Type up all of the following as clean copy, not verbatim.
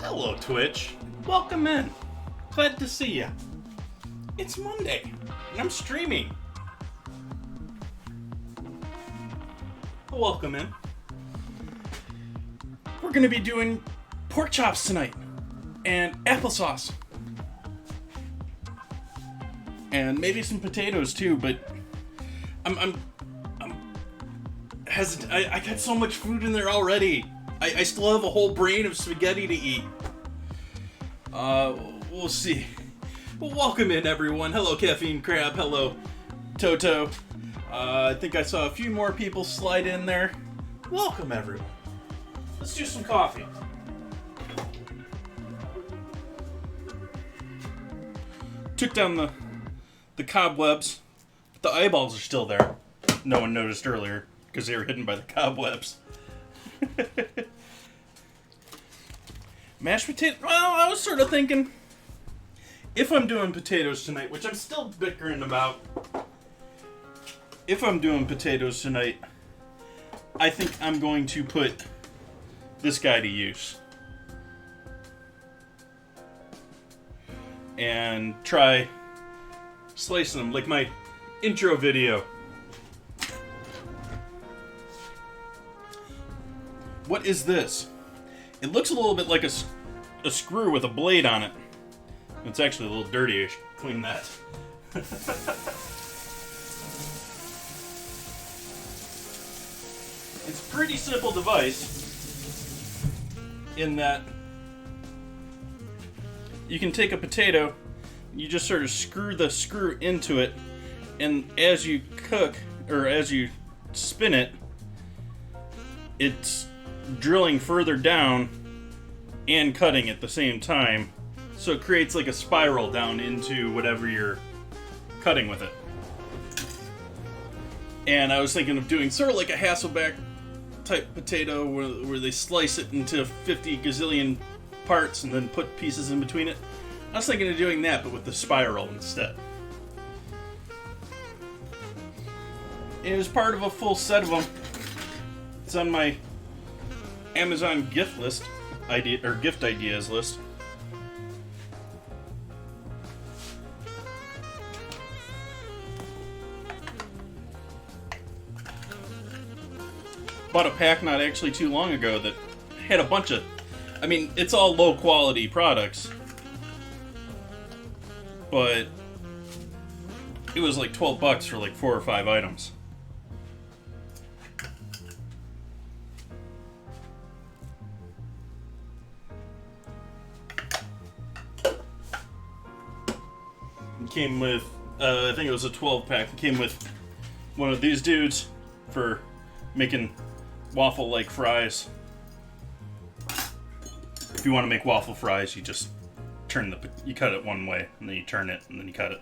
Hello, Twitch. Welcome in. Glad to see ya. It's Monday, and I'm streaming. Welcome in. We're gonna be doing pork chops tonight, and applesauce, and maybe some potatoes too. But I'm hesitant. I got so much food in there already. I still have a whole brain of spaghetti to eat. We'll see. Well, welcome in, everyone. Hello, Caffeine Crab. Hello, Toto. I think I saw a few more people slide in there. Welcome, everyone. Let's do some coffee. Took down the cobwebs. The eyeballs are still there. No one noticed earlier because they were hidden by the cobwebs. Mashed potato. Well, I was sort of thinking, if I'm doing potatoes tonight, which I'm still bickering about, if I'm doing potatoes tonight, I think I'm going to put this guy to use and try slicing them like my intro video. What is this? It looks a little bit like a screw with a blade on it. It's actually a little dirty. I should clean that. It's a pretty simple device in that you can take a potato, you just sort of screw the screw into it, and as you cook, or as you spin it, it's drilling further down and cutting at the same time. So it creates like a spiral down into whatever you're cutting with it. And I was thinking of doing sort of like a Hasselback type potato where they slice it into 50 gazillion parts and then put pieces in between it. I was thinking of doing that, but with the spiral instead. It was part of a full set of them. It's on my Amazon gift ideas list. Bought a pack not actually too long ago that had a bunch of, I mean, it's all low quality products, but it was like $12 for like 4 or 5 items. It came with, I think it was a 12 pack. It came with one of these dudes for making waffle-like fries. If you want to make waffle fries, you just you cut it one way, and then you turn it, and then you cut it.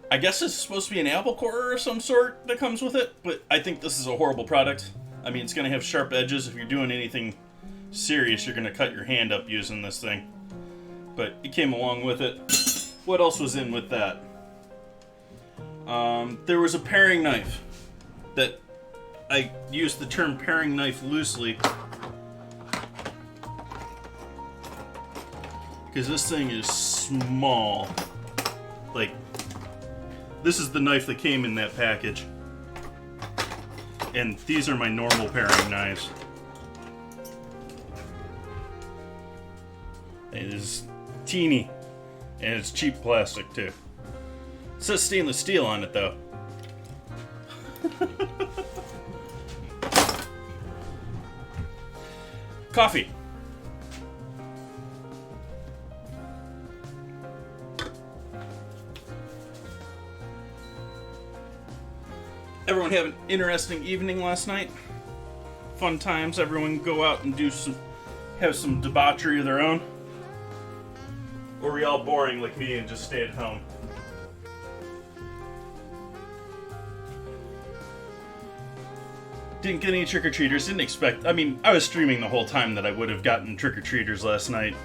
I guess it's supposed to be an apple core or some sort that comes with it, but I think this is a horrible product. I mean, it's going to have sharp edges. If you're doing anything serious, you're going to cut your hand up using this thing. But it came along with it. What else was in with that? There was a paring knife that I used the term paring knife loosely because this thing is small. Like, this is the knife that came in that package, and these are my normal paring knives. It is teeny, and it's cheap plastic too. It says stainless steel on it though. Coffee. Everyone have an interesting evening last night? Fun times? Everyone go out and have some debauchery of their own? Or are we all boring like me and just stay at home? Didn't get any trick-or-treaters, didn't expect... I mean, I was streaming the whole time that I would have gotten trick-or-treaters last night.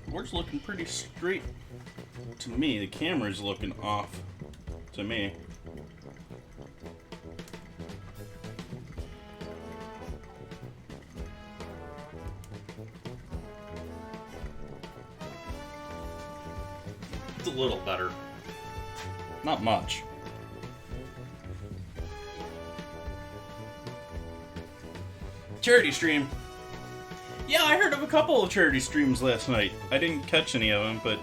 Board's looking pretty straight to me. The camera's looking off to me. It's a little better. Not much. Charity stream. Yeah, I heard of a couple of charity streams last night. I didn't catch any of them, but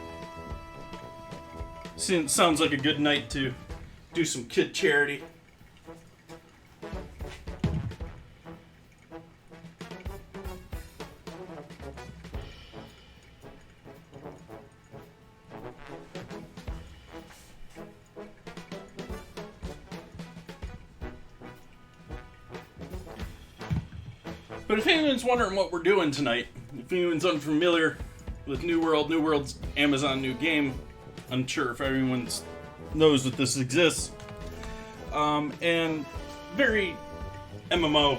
it sounds like a good night to do some kid charity. But if anyone's wondering what we're doing tonight, if anyone's unfamiliar with New World's Amazon new game, unsure if everyone knows that this exists, and very MMO,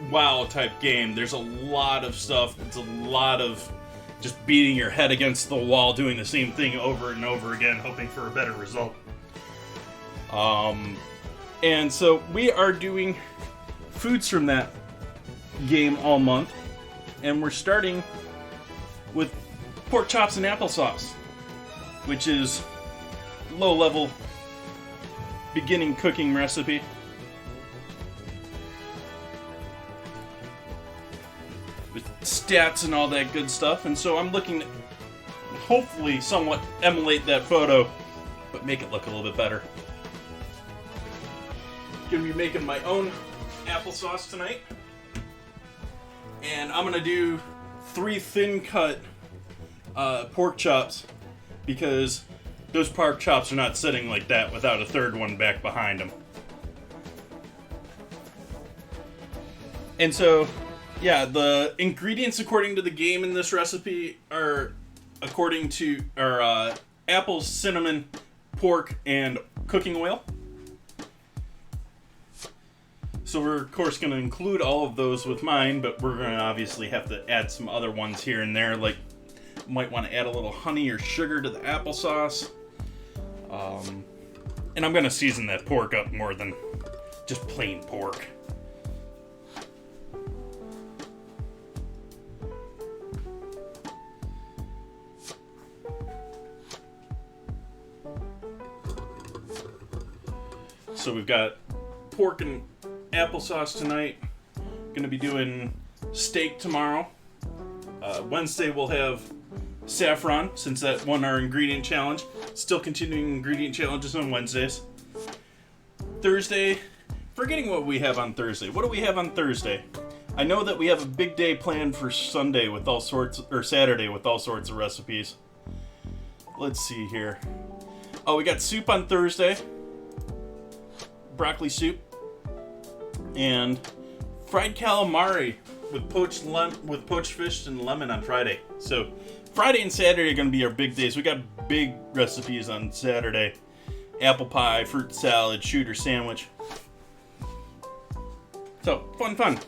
WoW type game. There's a lot of stuff. It's a lot of just beating your head against the wall, doing the same thing over and over again, hoping for a better result. And so we are doing foods from that game all month, and we're starting with pork chops and applesauce, which is low-level beginning cooking recipe. With stats and all that good stuff, and so I'm looking to hopefully somewhat emulate that photo, but make it look a little bit better. Gonna be making my own applesauce tonight, and I'm gonna do 3 thin-cut pork chops, because those pork chops are not sitting like that without a third one back behind them. And so, yeah, the ingredients according to the game in this recipe are apples, cinnamon, pork, and cooking oil. So we're of course going to include all of those with mine, but we're going to obviously have to add some other ones here and there, like might want to add a little honey or sugar to the applesauce. And I'm going to season that pork up more than just plain pork. So we've got pork and applesauce tonight. Going to be doing steak tomorrow. Wednesday we'll have saffron, since that won our ingredient challenge. Still continuing ingredient challenges on Wednesdays. Thursday, forgetting what we have on Thursday. What do we have on Thursday? I know that we have a big day planned for Sunday with all sorts, or Saturday with all sorts of recipes. Let's see here. Oh, we got soup on Thursday. Broccoli soup. And fried calamari with poached fish and lemon on Friday. So Friday and Saturday are going to be our big days. We got big recipes on Saturday. Apple pie, fruit salad, shooter sandwich. So, fun.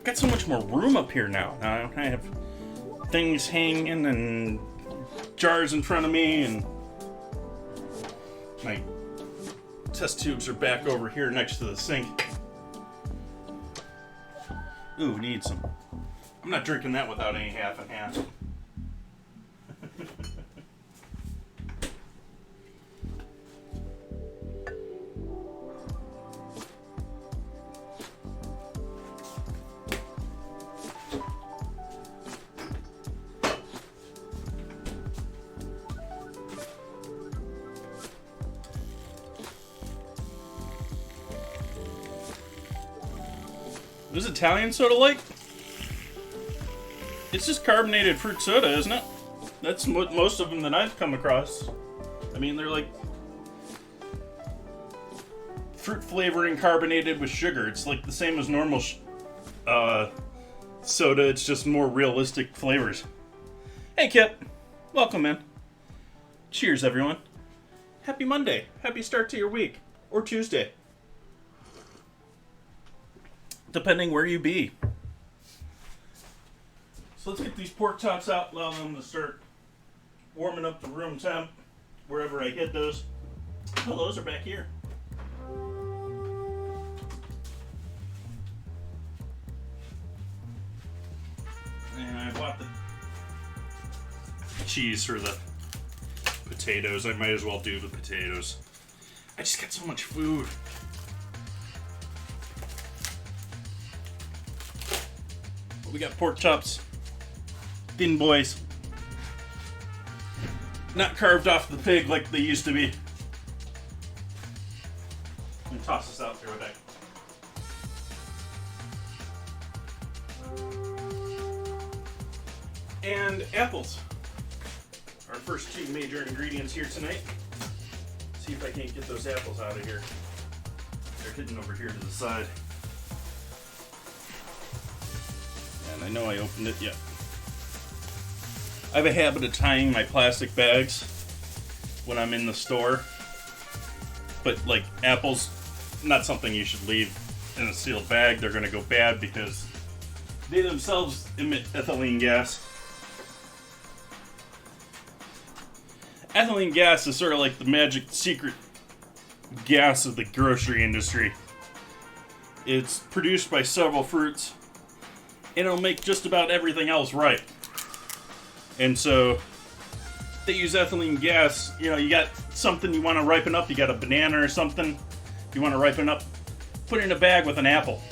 Got so much more room up here now. Now I have things hanging and jars in front of me, and my test tubes are back over here next to the sink. Ooh, need some. I'm not drinking that without any half and half. What is Italian soda like? It's just carbonated fruit soda, isn't it? That's what most of them that I've come across. I mean, they're like fruit flavoring carbonated with sugar. It's like the same as normal soda. It's just more realistic flavors. Hey, Kip. Welcome, man. Cheers, everyone. Happy Monday. Happy start to your week. Or Tuesday, depending where you be. So let's get these pork chops out, allow them to start warming up to room temp, wherever I hid those. Oh, those are back here. And I bought the cheese for the potatoes. I might as well do the potatoes. I just got so much food. We got pork chops, thin boys, not carved off the pig like they used to be. I'm gonna toss this out there with that. And apples, our first 2 major ingredients here tonight. See if I can't get those apples out of here. They're hidden over here to the side. And I know I opened it yet. I have a habit of tying my plastic bags when I'm in the store. But, like, apples, not something you should leave in a sealed bag. They're going to go bad because they themselves emit ethylene gas. Ethylene gas is sort of like the magic secret gas of the grocery industry. It's produced by several fruits, and it'll make just about everything else right. And so they use ethylene gas. You know, you got something you want to ripen up, you got a banana or something you want to ripen up, put it in a bag with an apple.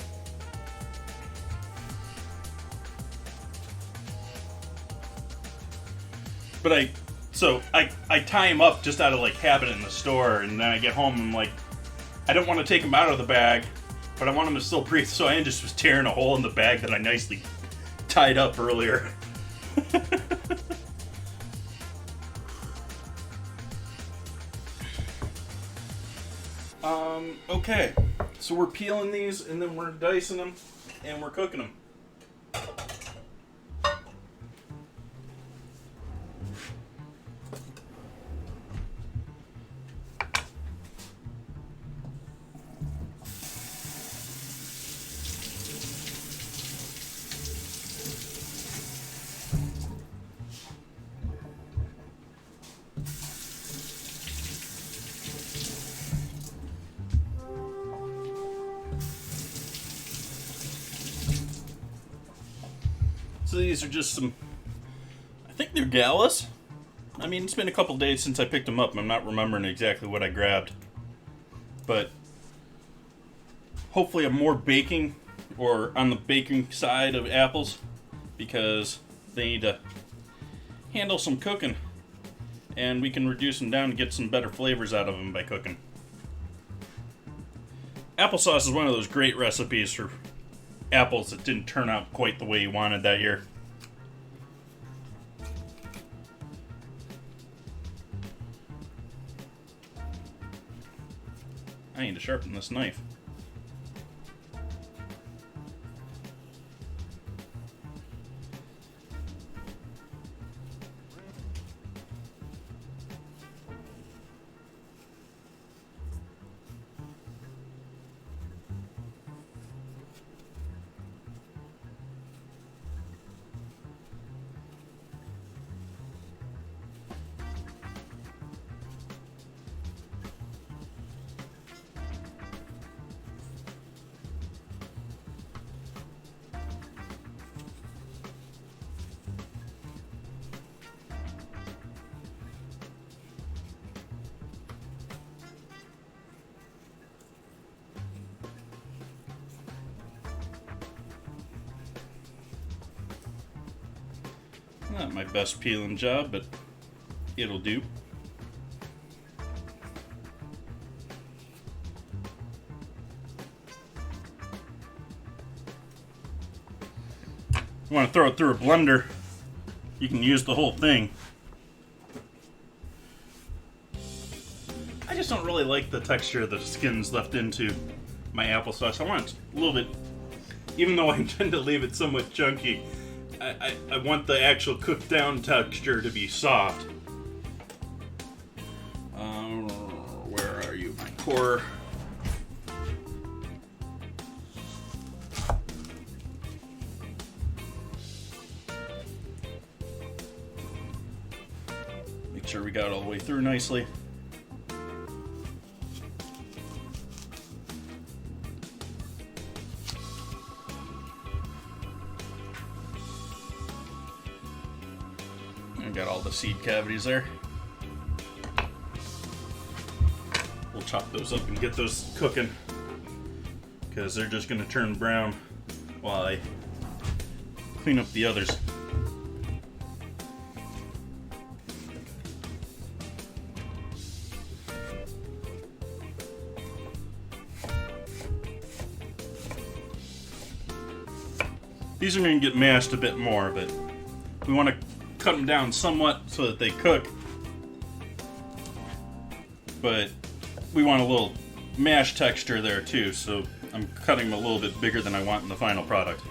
But I tie them up just out of like habit in the store, and then I get home and I'm like, I don't want to take them out of the bag, but I want them to still breathe, so I just was tearing a hole in the bag that I nicely tied up earlier. Okay, so we're peeling these, and then we're dicing them, and we're cooking them. So these are just some, I think they're galas. I mean, it's been a couple days since I picked them up. I'm not remembering exactly what I grabbed. But hopefully I'm more baking, or on the baking side of apples, because they need to handle some cooking. And we can reduce them down and get some better flavors out of them by cooking. Applesauce is one of those great recipes for apples that didn't turn out quite the way you wanted that year. I need to sharpen this knife. Not my best peeling job, but it'll do. You want to throw it through a blender, you can use the whole thing. I just don't really like the texture the skin's left into my applesauce. I want it a little bit, even though I intend to leave it somewhat chunky, I want the actual cooked down texture to be soft. Where are you, my core? Make sure we got it all the way through nicely. Got all the seed cavities there. We'll chop those up and get those cooking, because they're just going to turn brown while I clean up the others. These are going to get mashed a bit more, but we want to cut them down somewhat so that they cook, but we want a little mash texture there too, so I'm cutting them a little bit bigger than I want in the final product.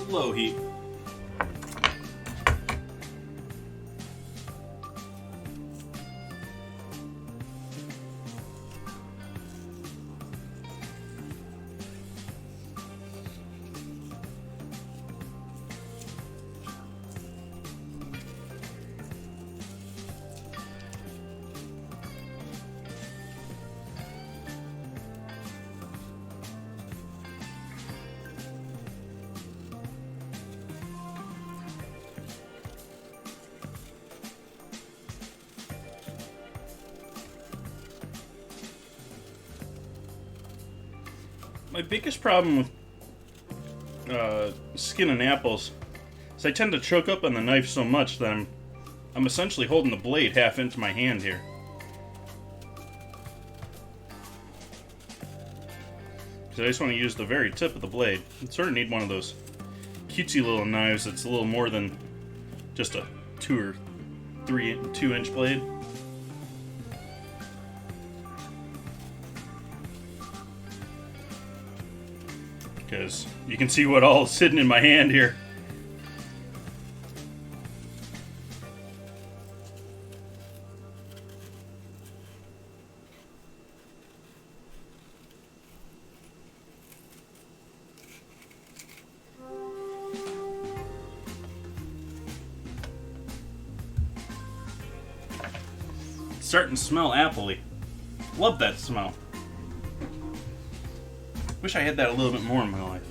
low heat. My biggest problem with skinning apples is I tend to choke up on the knife so much that I'm essentially holding the blade half into my hand here. Because I just want to use the very tip of the blade. I sort of need one of those cutesy little knives that's a little more than just a 2 or 2 inch blade. Because you can see what all is sitting in my hand here. It's starting to smell appley. Love that smell. Wish I had that a little bit more in my life.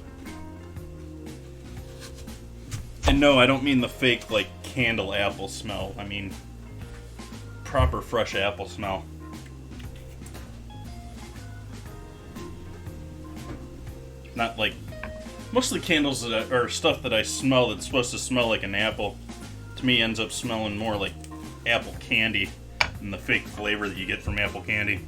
And no, I don't mean the fake, like, candle apple smell. I mean proper fresh apple smell. Not like... Most of the candles that or stuff that I smell that's supposed to smell like an apple, to me ends up smelling more like apple candy than the fake flavor that you get from apple candy.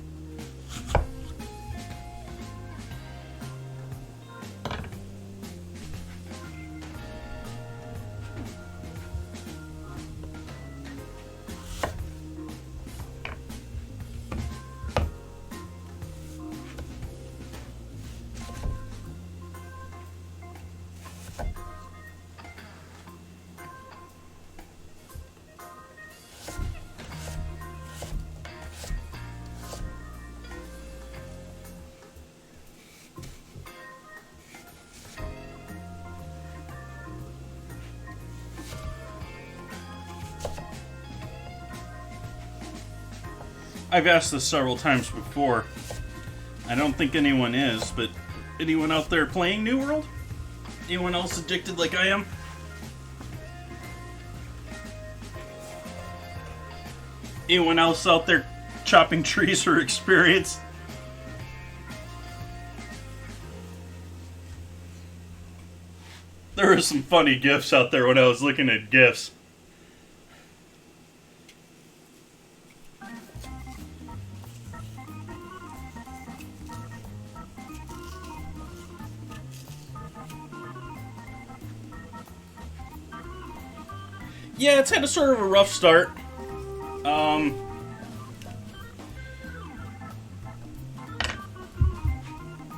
I've asked this several times before. I don't think anyone is, but anyone out there playing New World? Anyone else addicted like I am? Anyone else out there chopping trees for experience? There were some funny GIFs out there when I was looking at GIFs. Yeah, it's had a sort of a rough start.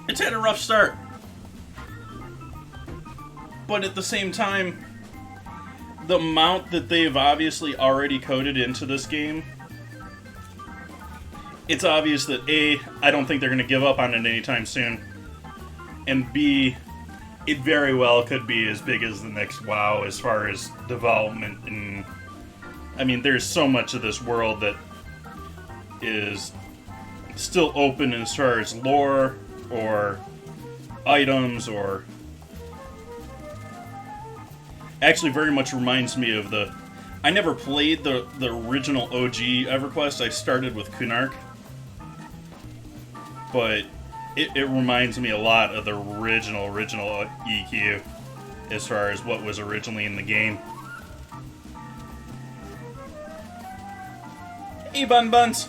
It's had a rough start. But at the same time, the amount that they've obviously already coded into this game, it's obvious that A, I don't think they're going to give up on it anytime soon, and B, it very well could be as big as the next WoW as far as development. And I mean, there's so much of this world that is still open as far as lore or items, or actually very much reminds me of the... I never played the original OG EverQuest. I started with Kunark, but it reminds me a lot of the original EQ as far as what was originally in the game. Hey, Bun Buns!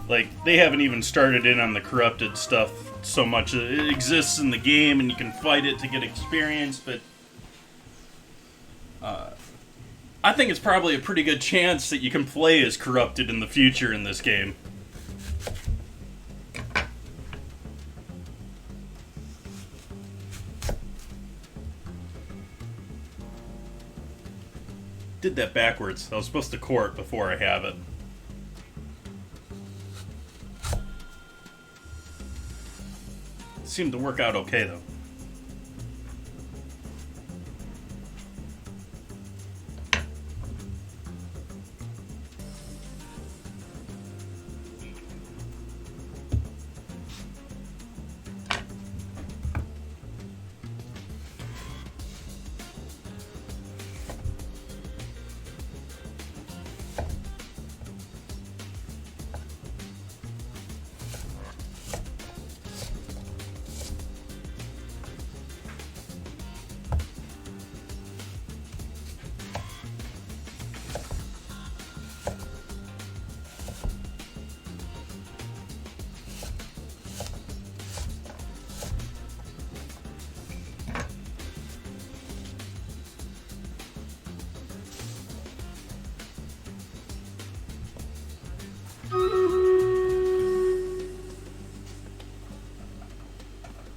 Like, they haven't even started in on the corrupted stuff so much. It exists in the game, and you can fight it to get experience, but I think it's probably a pretty good chance that you can play as corrupted in the future in this game. Did that backwards. I was supposed to court before I have it. Seemed to work out okay, though.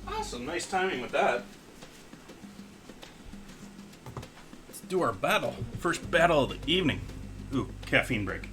Awesome, nice timing with that. Let's do our battle. First battle of the evening. Ooh, caffeine break.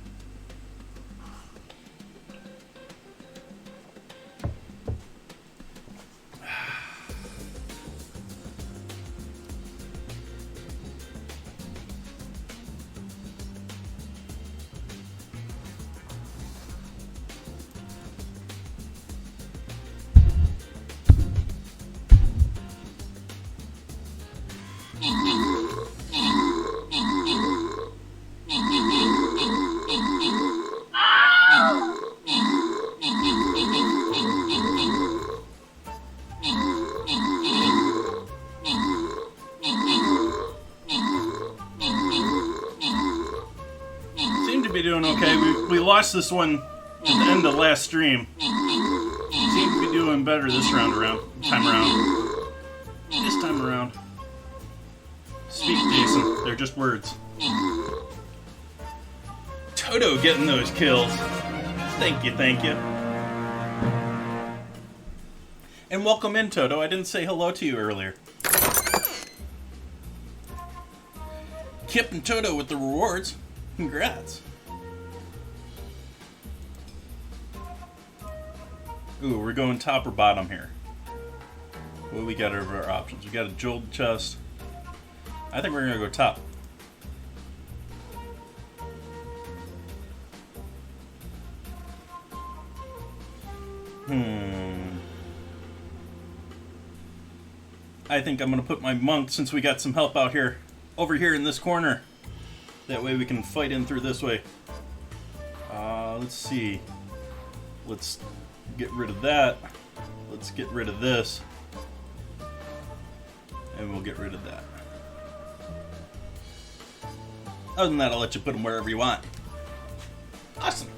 Doing okay. We lost this one at the end of last stream. Seem to be doing better this time around. This time around. Speak, Jason. They're just words. Toto getting those kills. Thank you, thank you. And welcome in, Toto. I didn't say hello to you earlier. Kip and Toto with the rewards. Congrats. Ooh, we're going top or bottom here. What do we got over our options? We got a jeweled chest. I think we're gonna go top. I think I'm gonna put my monk, since we got some help out here, over here in this corner. That way we can fight in through this way. Let's see. Let's get rid of that. Let's get rid of this. And we'll get rid of that. Other than that, I'll let you put them wherever you want. Awesome.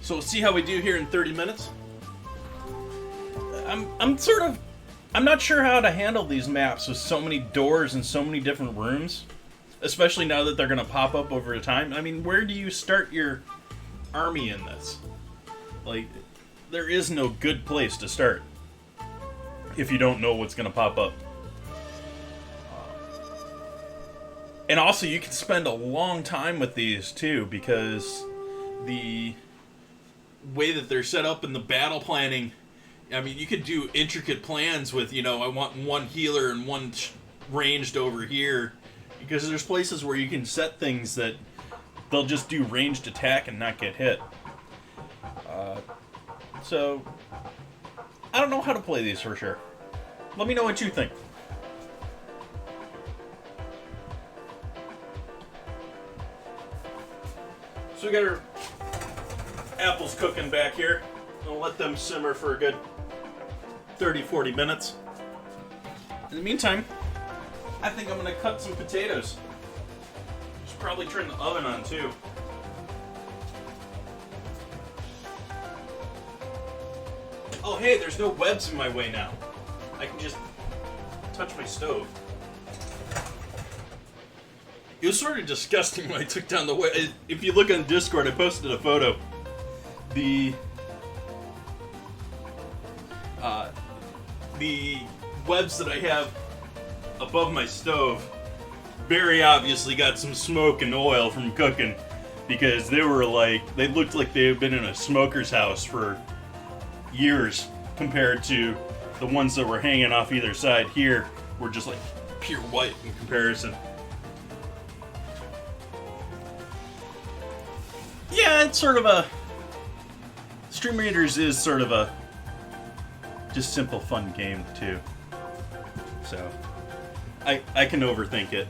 So we'll see how we do here in 30 minutes. I'm not sure how to handle these maps with so many doors and so many different rooms. Especially now that they're going to pop up over time. I mean, where do you start your army in this? Like, there is no good place to start if you don't know what's going to pop up. And also, you can spend a long time with these, too, because the way that they're set up in the battle planning, I mean, you could do intricate plans with, you know, I want one healer and one ranged over here. Because there's places where you can set things that they'll just do ranged attack and not get hit. So, I don't know how to play these for sure. Let me know what you think. So we got our apples cooking back here. I'll let them simmer for a good 30-40 minutes. In the meantime, I think I'm going to cut some potatoes. Should probably turn the oven on too. Oh, hey, there's no webs in my way now. I can just touch my stove. It was sort of disgusting when I took down the web. If you look on Discord, I posted a photo. The webs that I have above my stove very obviously got some smoke and oil from cooking, because they looked like they had been in a smoker's house for years, compared to the ones that were hanging off either side here were just like pure white in comparison. Yeah, it's sort of a... Stream Raiders is sort of a just simple fun game too. So I can overthink it.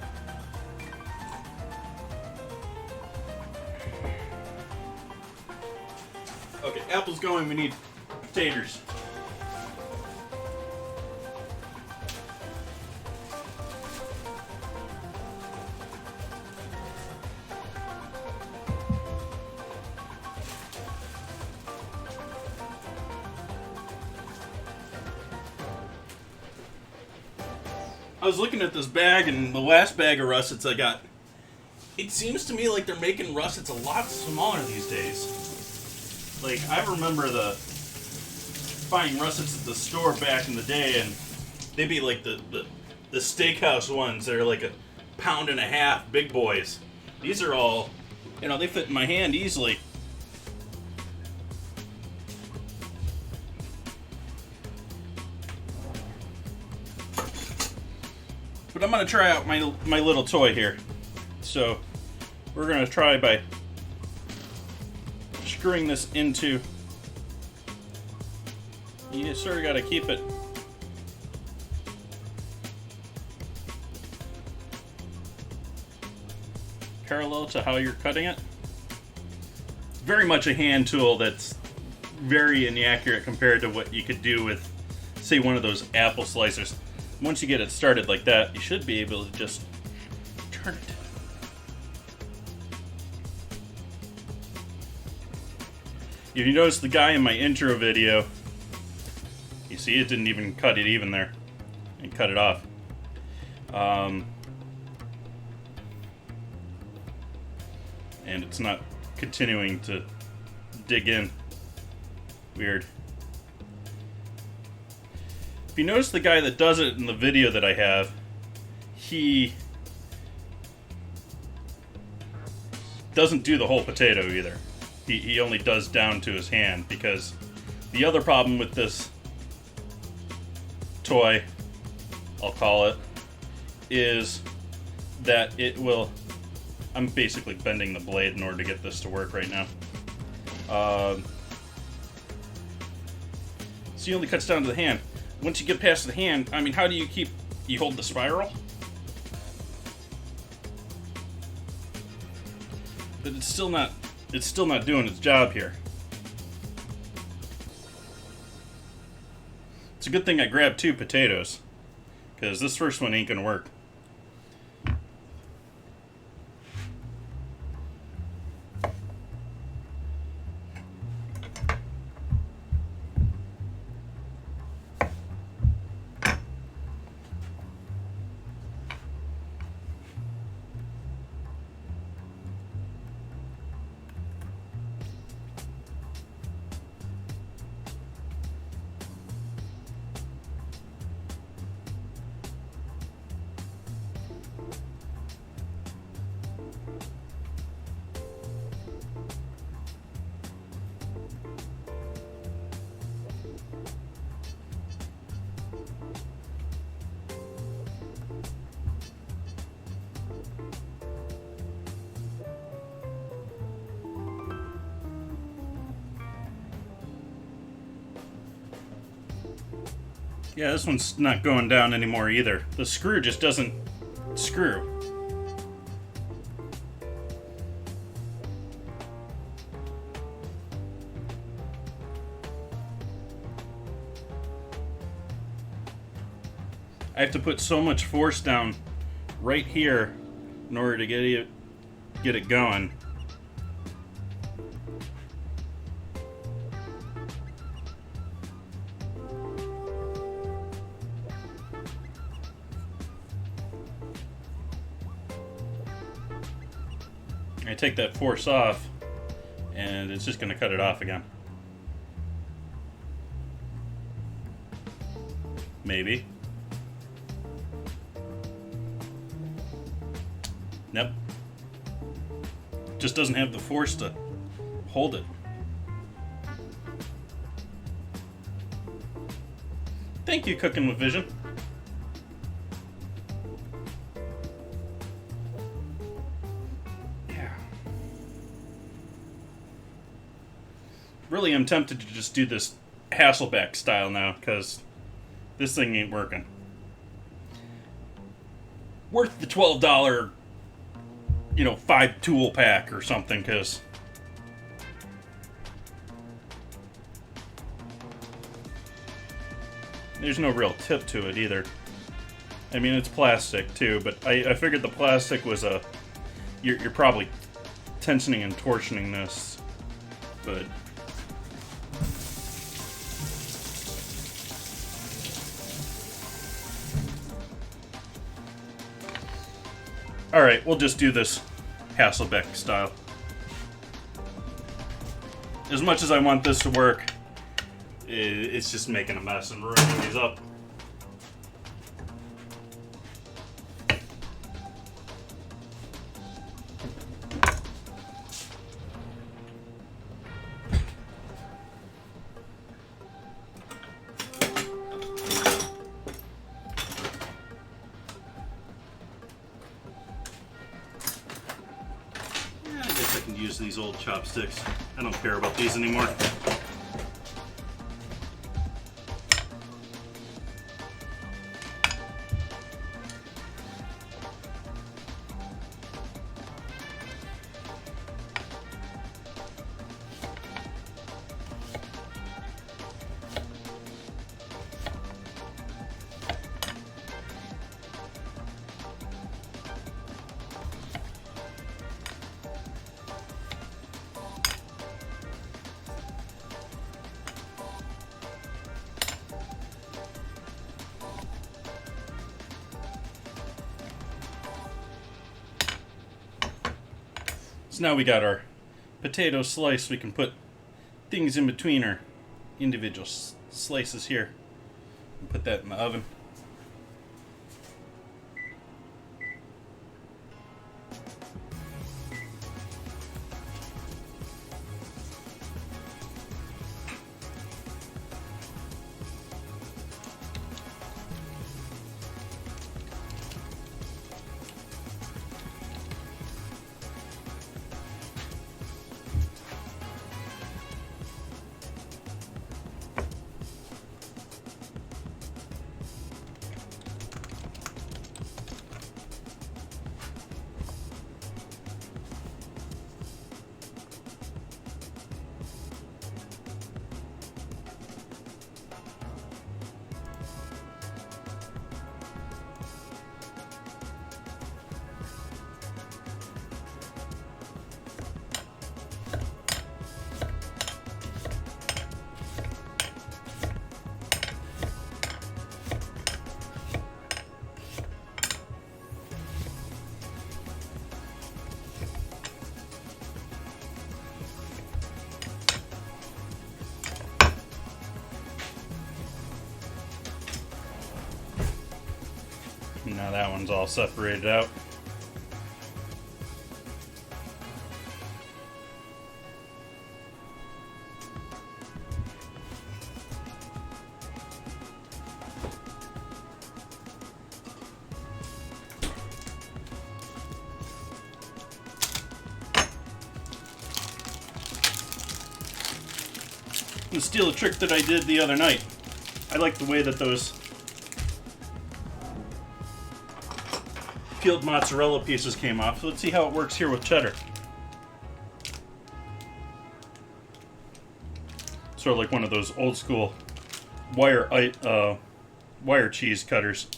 Okay, apple's going, we need potatoes. I was looking at this bag, and the last bag of russets I got, it seems to me like they're making russets a lot smaller these days. Like, I remember buying russets at the store back in the day, and they'd be like the steakhouse ones that are like 1.5 pounds, big boys. These are all, they fit in my hand easily. But I'm going to try out my little toy here. So we're going to try by screwing this into... You sort of got to keep it parallel to how you're cutting it. Very much a hand tool that's very inaccurate compared to what you could do with, say, one of those apple slicers. Once you get it started like that, you should be able to just turn it. If you notice the guy in my intro video, you see it didn't even cut it even there. And cut it off. And it's not continuing to dig in. Weird. If you notice the guy that does it in the video that I have, he doesn't do the whole potato either. He only does down to his hand, because the other problem with this toy, I'll call it, is that it will... I'm basically bending the blade in order to get this to work right now. So he only cuts down to the hand. Once you get past the hand, I mean, how do you keep... You hold the spiral? But it's still not doing its job here. It's a good thing I grabbed 2 potatoes, because this first one ain't gonna work. Yeah, this one's not going down anymore either. The screw just doesn't screw. I have to put so much force down right here in order to get it going. I take that force off, and it's just going to cut it off again. Maybe. Nope. Just doesn't have the force to hold it. Thank you, Cooking with Vision. Yeah. Really, I'm tempted to just do this Hasselbeck style now, because this thing ain't working. Worth the $12, 5-tool pack or something, because there's no real tip to it either. I mean, it's plastic too, but I figured the plastic was you're probably tensioning and torsioning this, but alright, we'll just do this Hasselbeck style. As much as I want this to work, it's just making a mess and ruining these up. I guess I can use these old chopsticks. I don't care about these anymore. So now we got our potato slice. We can put things in between our individual slices here and put that in the oven. Now that one's all separated out. And steal a trick that I did the other night. I like the way that those peeled mozzarella pieces came off. So let's see how it works here with cheddar. Sort of like one of those old school wire cheese cutters.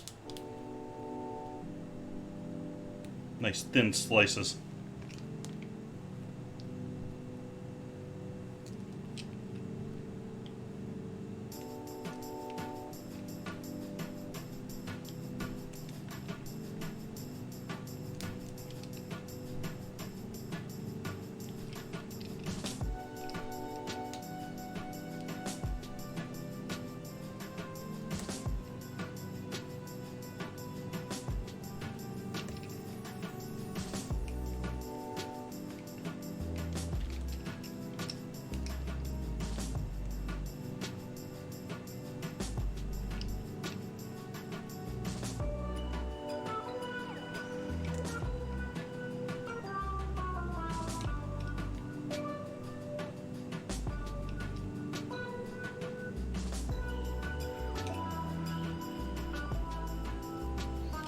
Nice thin slices.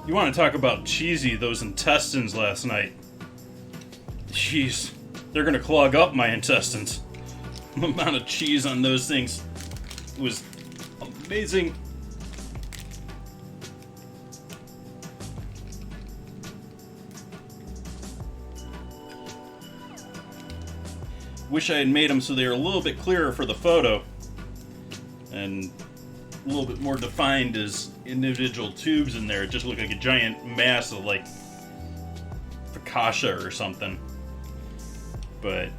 You want to talk about cheesy, those intestines last night. Jeez, they're gonna clog up my intestines. The amount of cheese on those things was amazing. Wish I had made them so they were a little bit clearer for the photo and a little bit more defined as individual tubes in there. It just looked like a giant mass of like focaccia or something. But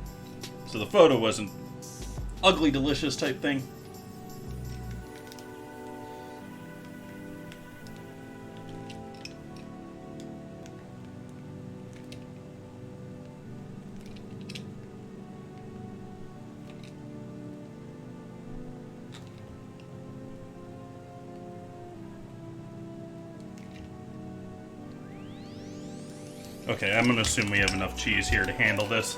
so the photo wasn't ugly delicious type thing. Okay, I'm gonna assume we have enough cheese here to handle this.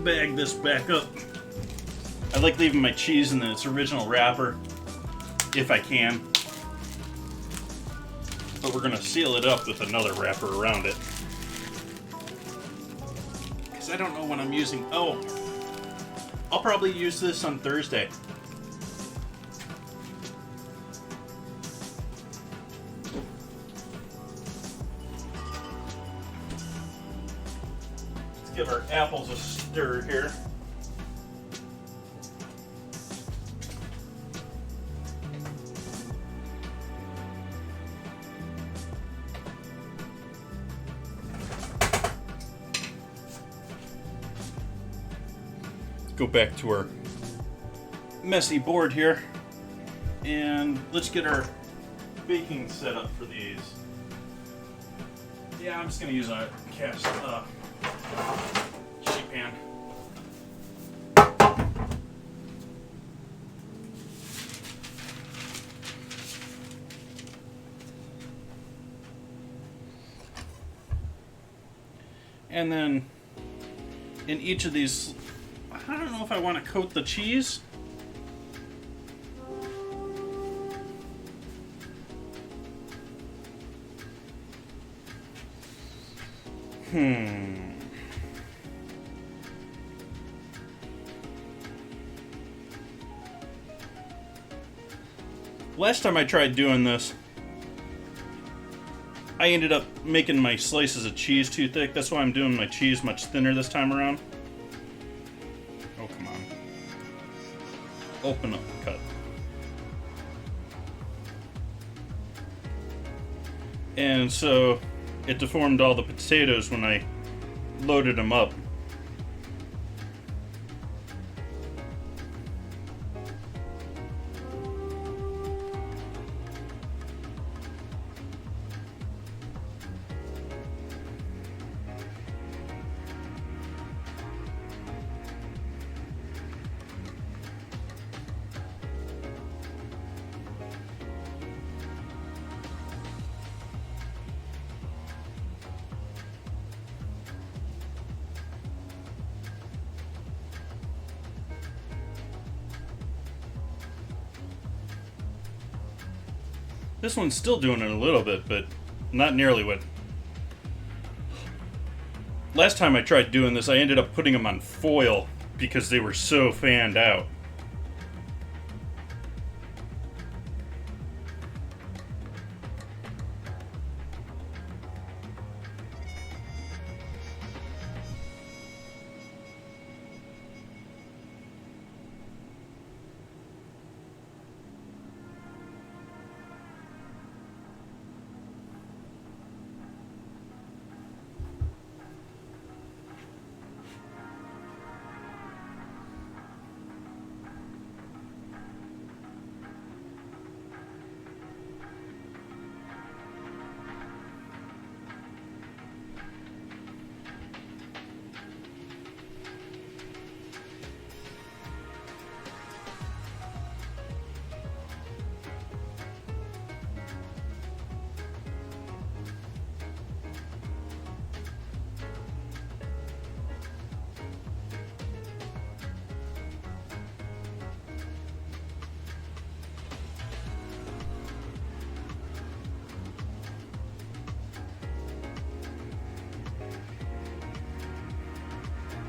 Bag this back up. I like leaving my cheese in its original wrapper, if I can. But we're gonna seal it up with another wrapper around it. Because I don't know when I'm using... Oh, I'll probably use this on Thursday. Give our apples a stir here. Go back to our messy board here, and let's get our baking set up for these. Yeah, I'm just gonna use a cast sheet pan. And then in each of these, I don't know if I want to coat the cheese. Last time I tried doing this, I ended up making my slices of cheese too thick. That's why I'm doing my cheese much thinner this time around. Oh, come on. Open up the cut. And so it deformed all the potatoes when I loaded them up. This one's still doing it a little bit, but not nearly what... Last time I tried doing this, I ended up putting them on foil because they were so fanned out.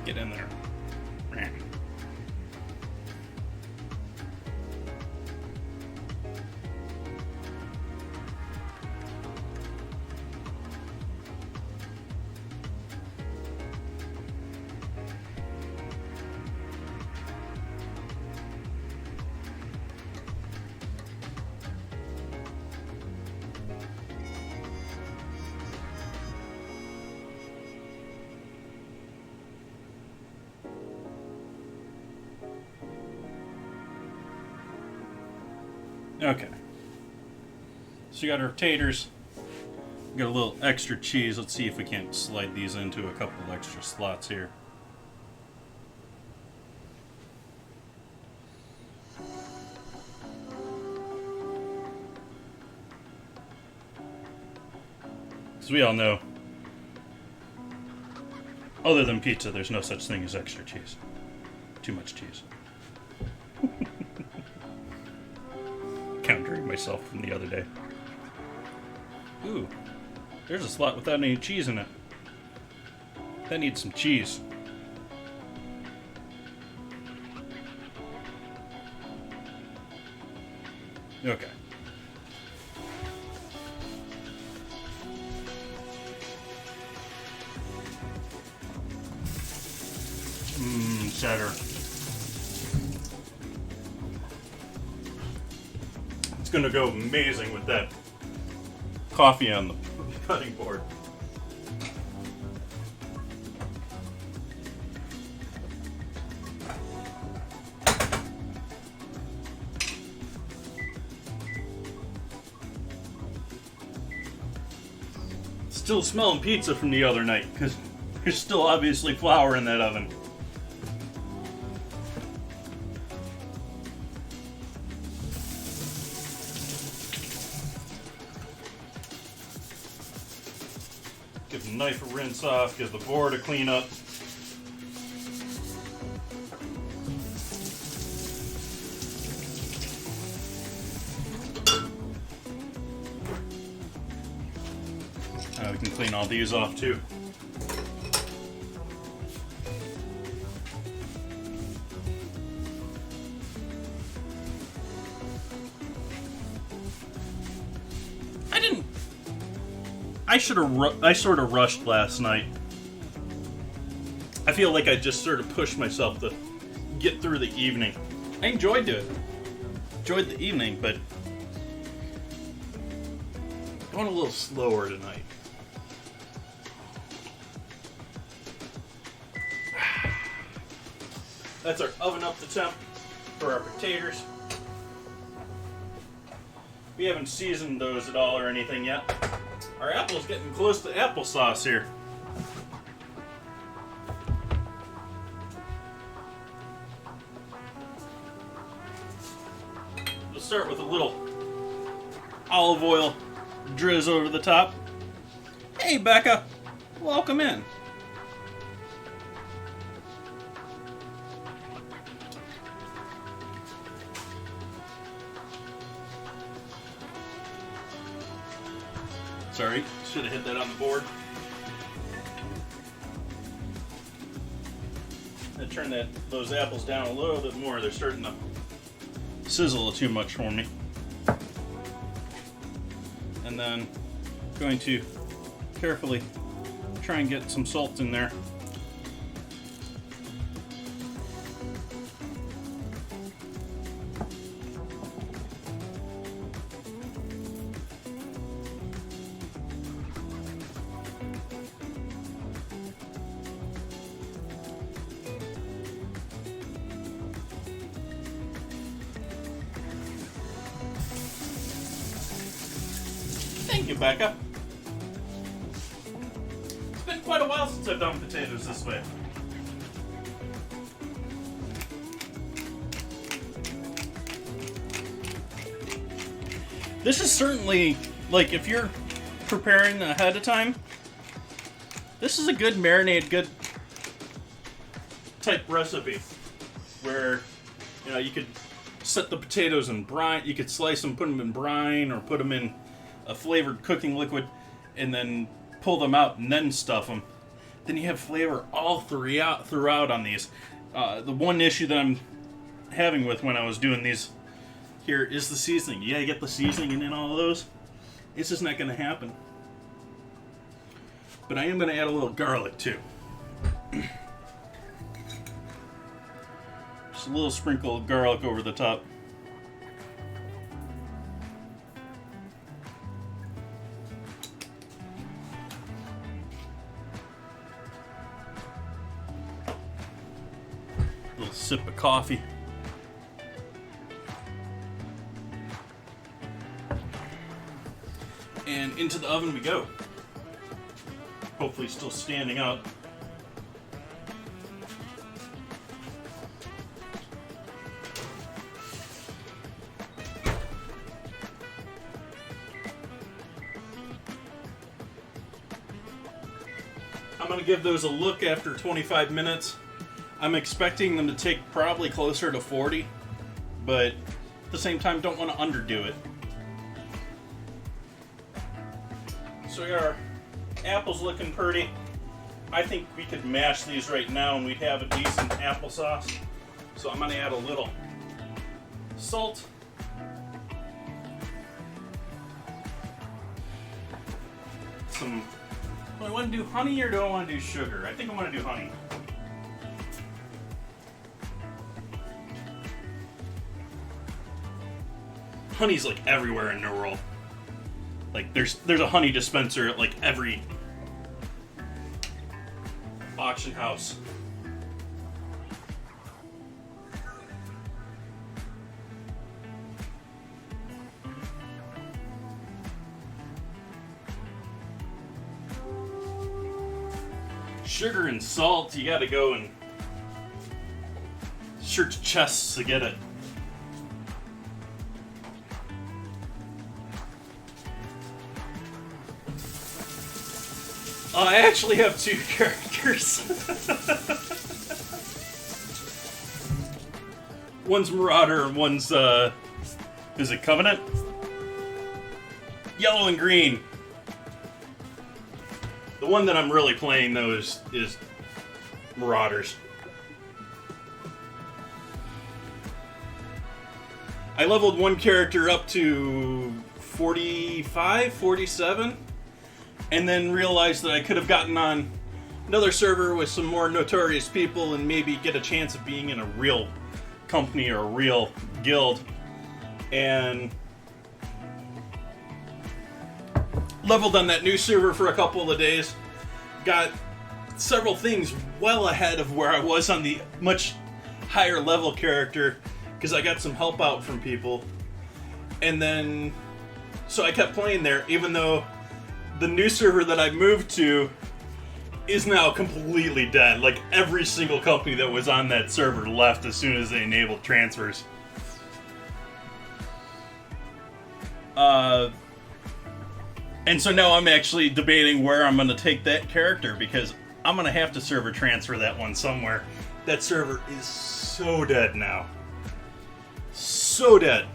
Get in there. Okay. So you got our taters. Got a little extra cheese. Let's see if we can't slide these into a couple of extra slots here. As we all know, other than pizza, there's no such thing as extra cheese. Too much cheese. Countering myself from the other day. Ooh, there's a slot without any cheese in it. That needs some cheese. Okay. Cheddar. It's gonna go amazing with that coffee on the cutting board. Still smelling pizza from the other night because there's still obviously flour in that oven. Give the knife a rinse off, give the board a clean up. We can clean all these off too. I sort of rushed last night. I feel like I just sort of pushed myself to get through the evening. I enjoyed it. Enjoyed the evening, but going a little slower tonight. That's our oven up to temp for our potatoes. We haven't seasoned those at all or anything yet. Our apple's getting close to applesauce here. We'll start with a little olive oil drizz over the top. Hey, Becca, welcome in. Sorry, should have hit that on the board. I turned those apples down a little bit more. They're starting to sizzle too much for me. And then going to carefully try and get some salt in there. Thank you, Becca. It's been quite a while since I've done potatoes this way. This is certainly, like, if you're preparing ahead of time, this is a good marinade, good type recipe where, you know, you could set the potatoes in brine, you could slice them, put them in brine, or put them in a flavored cooking liquid, and then pull them out and then stuff them. then you have flavor all throughout on these. The one issue that I'm having with when I was doing these here is the seasoning. You gotta get the seasoning and then all of those. It's just not gonna happen. But I am gonna add a little garlic too. Just a little sprinkle of garlic over the top. A little sip of coffee. And into the oven we go. Hopefully still standing up. I'm going to give those a look after 25 minutes. I'm expecting them to take probably closer to 40, but at the same time don't want to underdo it. So our apple's looking pretty. I think we could mash these right now and we'd have a decent applesauce. So I'm going to add a little salt. Do I want to do honey or do I want to do sugar? I think I want to do honey. Honey's like everywhere in the world. Like there's a honey dispenser at like every auction house. Sugar and salt, you gotta go and search chests to get it. I actually have two characters. One's Marauder and one's, is it Covenant? Yellow and green. The one that I'm really playing, though, is Marauders. I leveled one character up to 45, 47. And then realized that I could have gotten on another server with some more notorious people and maybe get a chance of being in a real company or a real guild. And leveled on that new server for a couple of days. Got several things well ahead of where I was on the much higher level character because I got some help out from people. And then, so I kept playing there even though the new server that I moved to is now completely dead. Like, every single company that was on that server left as soon as they enabled transfers. And so now I'm actually debating where I'm going to take that character, because I'm going to have to server transfer that one somewhere. That server is so dead now. So dead.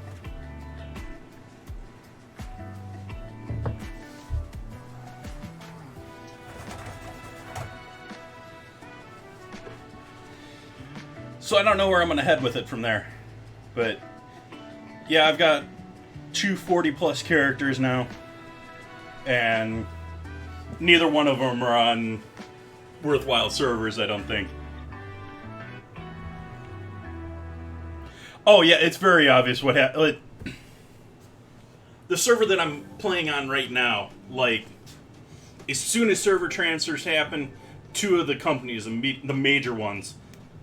So I don't know where I'm going to head with it from there. But yeah, I've got 240 plus characters now. And neither one of them are on worthwhile servers, I don't think. Oh yeah, it's very obvious what happened. The server that I'm playing on right now, like, as soon as server transfers happen, two of the companies, the major ones,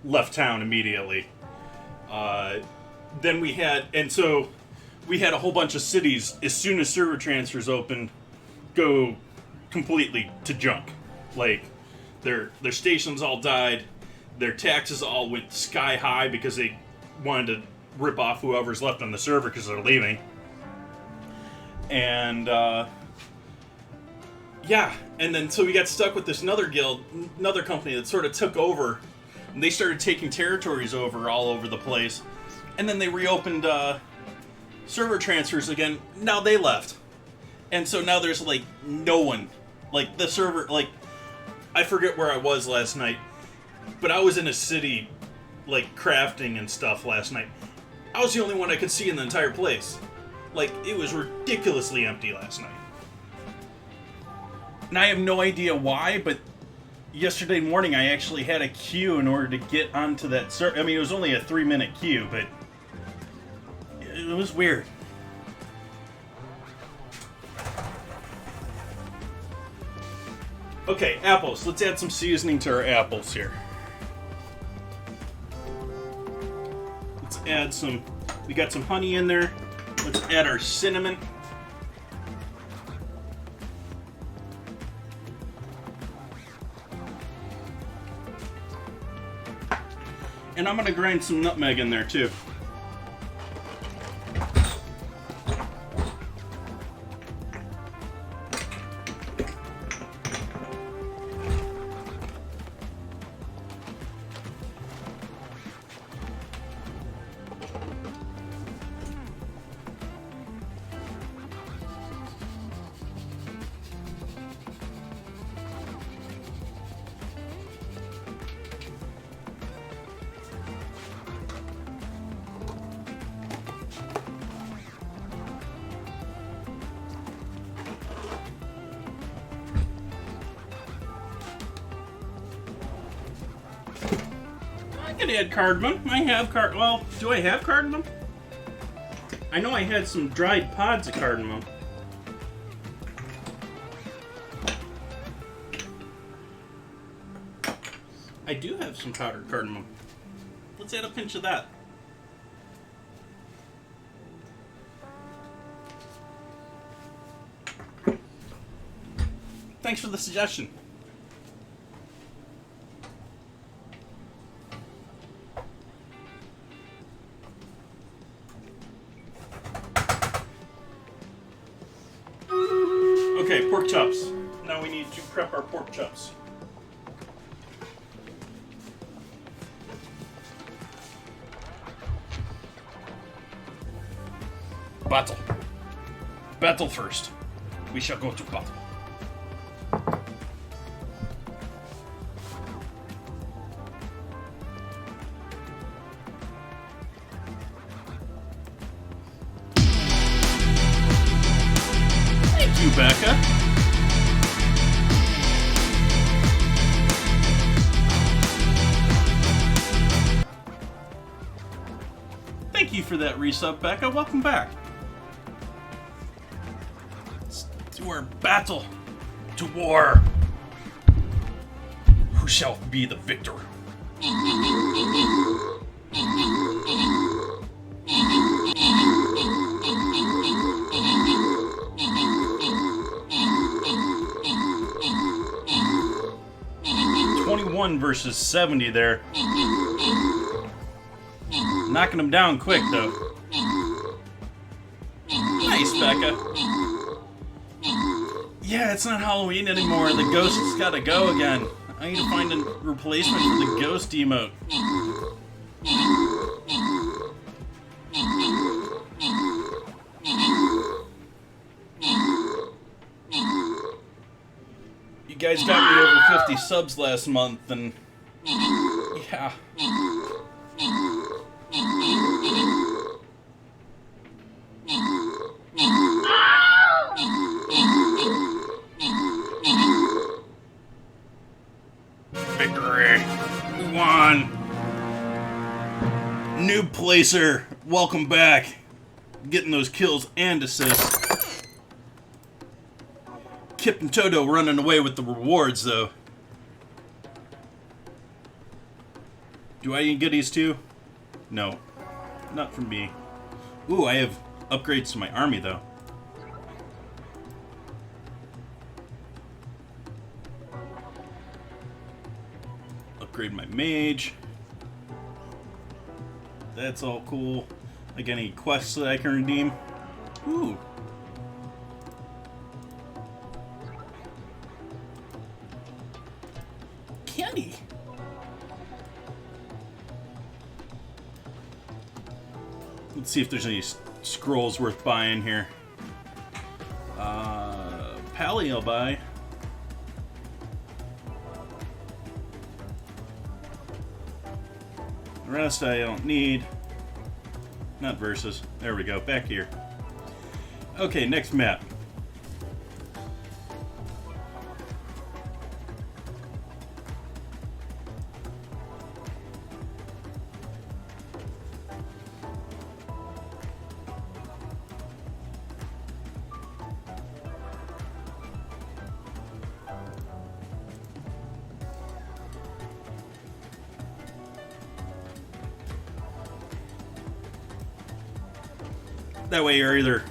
left town immediately. Then we had a whole bunch of cities, as soon as server transfers opened, go completely to junk. Like, their stations all died, their taxes all went sky high because they wanted to rip off whoever's left on the server because they're leaving. And yeah, and then so we got stuck with this another company that sort of took over. And they started taking territories over all over the place. And then they reopened server transfers again. Now they left. And so now there's, like, no one. Like, the server, like, I forget where I was last night, but I was in a city, like, crafting and stuff last night. I was the only one I could see in the entire place. Like, it was ridiculously empty last night. And I have no idea why, but yesterday morning I actually had a queue in order to get onto that server. I mean, it was only a 3-minute queue, but it was weird. Okay, apples. Let's add some seasoning to our apples here. Let's add some... We got some honey in there. Let's add our cinnamon. And I'm going to grind some nutmeg in there too. I can add cardamom. I have well, do I have cardamom? I know I had some dried pods of cardamom. I do have some powdered cardamom. Let's add a pinch of that. Thanks for the suggestion. Okay, pork chops. Now we need to prep our pork chops. Battle. Battle first. We shall go to battle. Thank you, Becca. Thank you for that resub, Becca. Welcome back. Let's do our battle to war. Who shall be the victor? 21 versus 70 there. Knocking him down quick, though. Nice, Becca. Yeah, it's not Halloween anymore. The ghost's gotta go again. I need to find a replacement for the ghost emote. You guys got me over 50 subs last month, and yeah. Victory! We won! Noob Placer, welcome back. Getting those kills and assists. Kip and Toto running away with the rewards, though. Do I get goodies too? No. Not from me. Ooh, I have upgrades to my army, though. Upgrade my mage. That's all cool. Like any quests that I can redeem. Ooh. Candy. Let's see if there's any scrolls worth buying here. Pally I'll buy. rest I don't need. Not versus. There we go. Back here. Okay, next map. That way you're either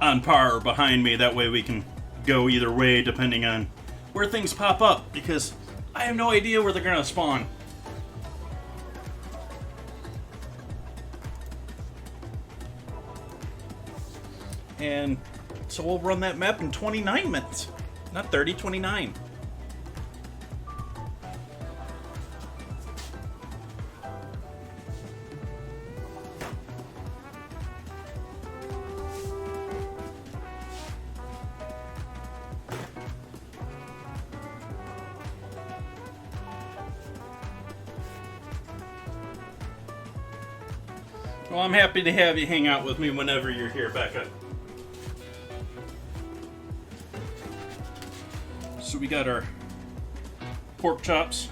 on par or behind me. That way we can go either way depending on where things pop up, because I have no idea where they're going to spawn. And so we'll run that map in 29 minutes. Not 30, 29. Well, I'm happy to have you hang out with me whenever you're here, Becca. So we got our pork chops.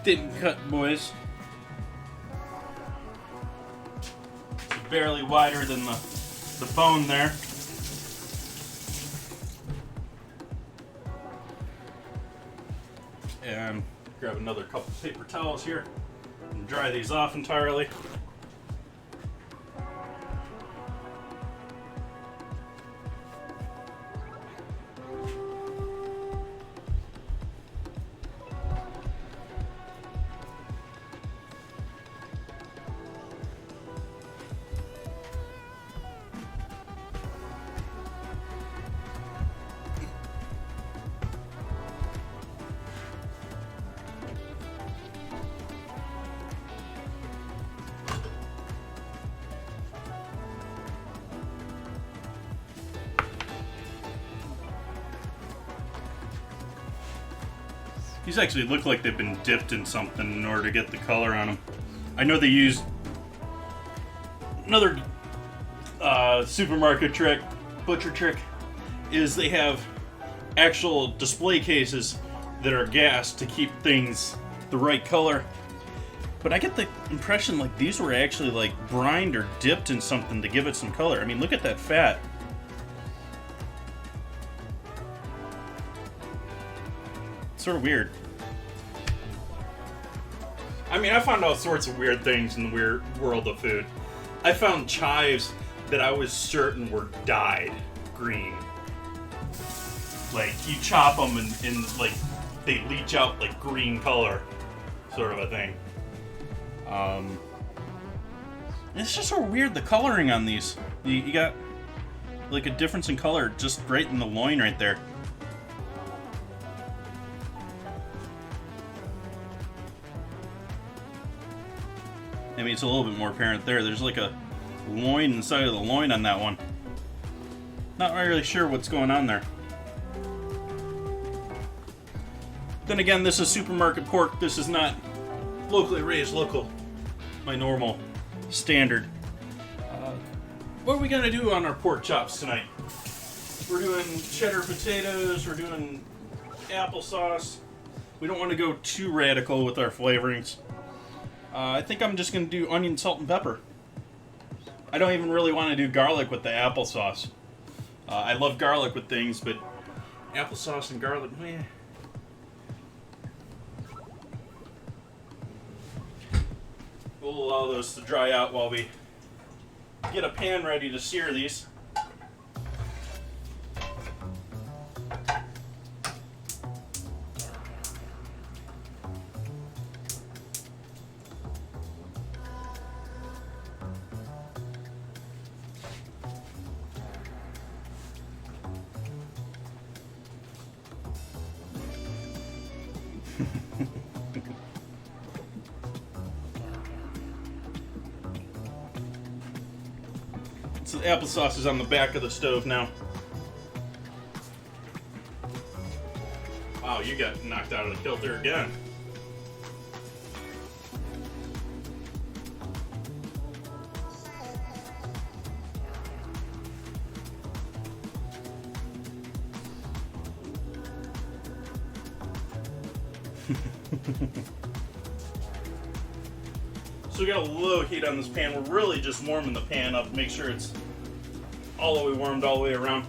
Didn't cut, boys. It's barely wider than the bone there. And grab another couple paper towels here and dry these off entirely. These actually look like they've been dipped in something in order to get the color on them. I know they used another supermarket trick, butcher trick, is they have actual display cases that are gassed to keep things the right color. But I get the impression like these were actually like brined or dipped in something to give it some color. I mean, look at that fat. Sort of weird. I mean, I found all sorts of weird things in the weird world of food. I found chives that I was certain were dyed green. Like, you chop them and like, they leach out like green color, sort of a thing. It's just so weird, the coloring on these. You got like a difference in color just right in the loin right there. I mean, it's a little bit more apparent there. There's like a loin inside of the loin on that one. Not really sure what's going on there. Then again, this is supermarket pork. This is not locally raised, local, my normal standard. What are we gonna do on our pork chops tonight? We're doing cheddar potatoes. We're doing applesauce. We don't want to go too radical with our flavorings. I think I'm just going to do onion, salt, and pepper. I don't even really want to do garlic with the applesauce. I love garlic with things, but applesauce and garlic, meh. We'll allow those to dry out while we get a pan ready to sear these. So the applesauce is on the back of the stove now. Wow, you got knocked out of the kilter again. So we got a low heat on this pan. We're really just warming the pan up, make sure it's all the way warmed all the way around.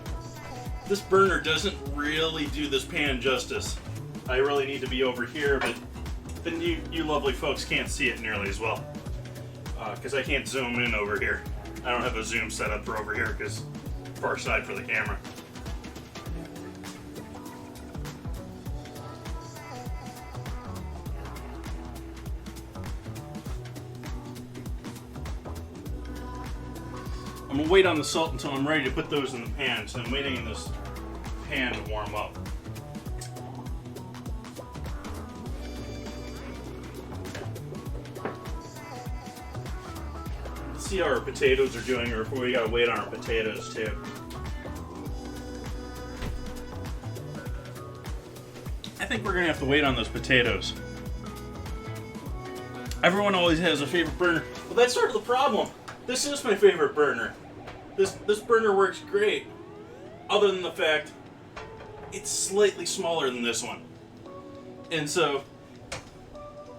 This burner doesn't really do this pan justice. I really need to be over here, but then you lovely folks can't see it nearly as well. Because I can't zoom in over here. I don't have a zoom set up for over here because far side for the camera. I'm gonna wait on the salt until I'm ready to put those in the pan, so I'm waiting in this pan to warm up. Let's see how our potatoes are doing, or if we gotta wait on our potatoes too. I think we're gonna have to wait on those potatoes. Everyone always has a favorite burner. Well, that's sort of the problem. This is my favorite burner. This burner works great, other than the fact it's slightly smaller than this one. And so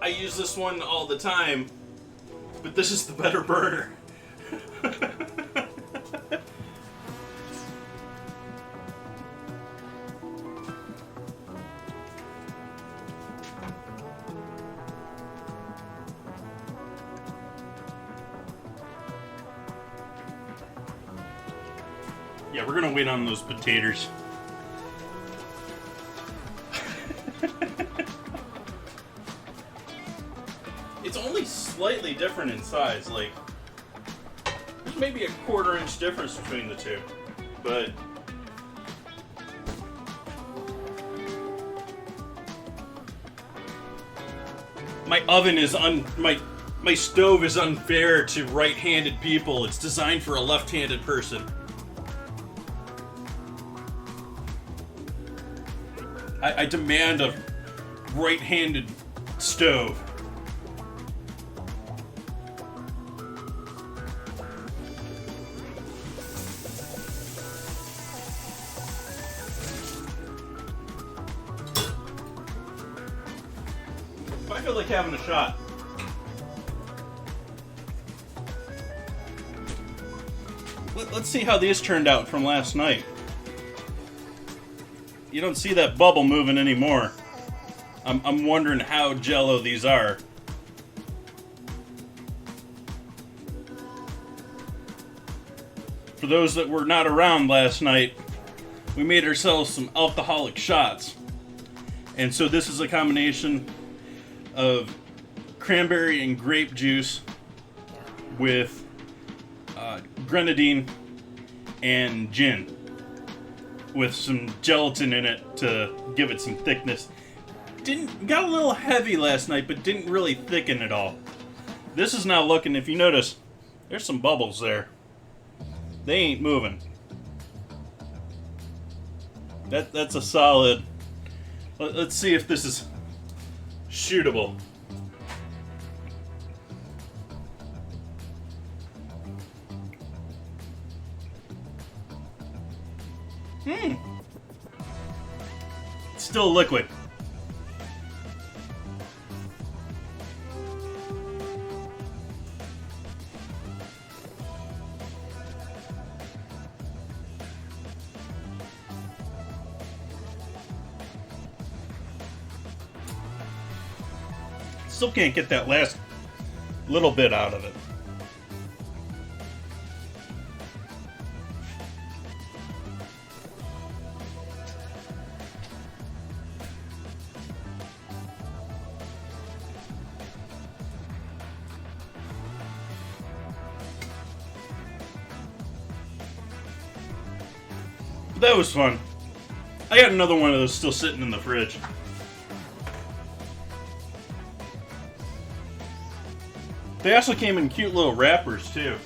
I use this one all the time, but this is the better burner. Yeah, we're gonna wait on those potatoes. It's only slightly different in size, like there's maybe a 1/4 inch difference between the two, but my oven is my stove is unfair to right-handed people. It's designed for a left-handed person. I demand a right-handed stove. I feel like having a shot. Let's see how these turned out from last night. You don't see that bubble moving anymore. I'm wondering how jello these are. For those that were not around last night, we made ourselves some alcoholic shots. And so this is a combination of cranberry and grape juice with grenadine and gin, with some gelatin in it to give it some thickness. Got a little heavy last night, but didn't really thicken at all. This is now looking, if you notice, there's some bubbles there. They ain't moving. That's a solid. Let's see if this is shootable. It's still liquid. Still can't get that last little bit out of it. But that was fun. I got another one of those still sitting in the fridge. They also came in cute little wrappers, too.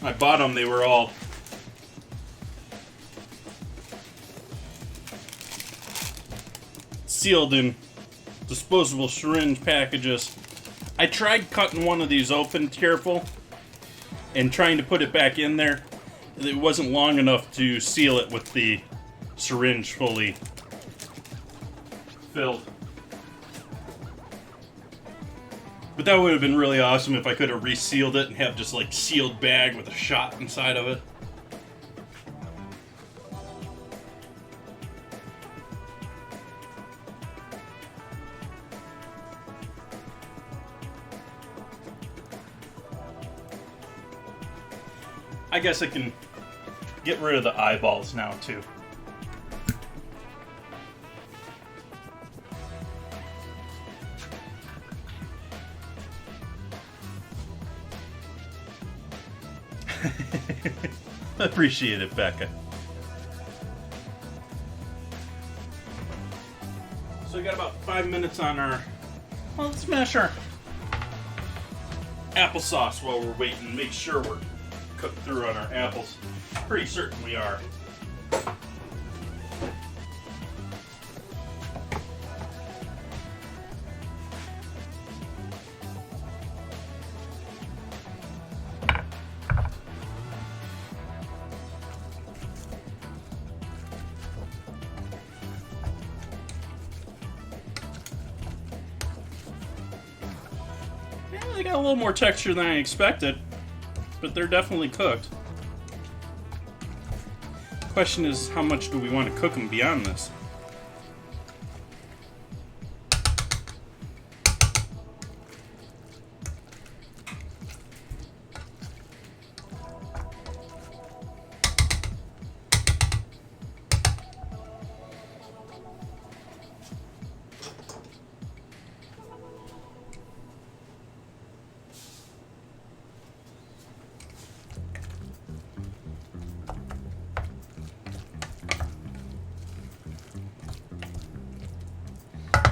I bought them, they were all sealed in disposable syringe packages. I tried cutting one of these open, careful, and trying to put it back in there. It wasn't long enough to seal it with the syringe fully filled. But that would have been really awesome if I could have resealed it and have just like sealed bag with a shot inside of it. I guess I can get rid of the eyeballs now too. Appreciate it, Becca. So we got about 5 minutes on our... Well, let's smash our applesauce while we're waiting. Make sure we're cooked through on our apples. Pretty certain we are. Yeah, they got a little more texture than I expected, but they're definitely cooked. Question is, how much do we want to cook them beyond this?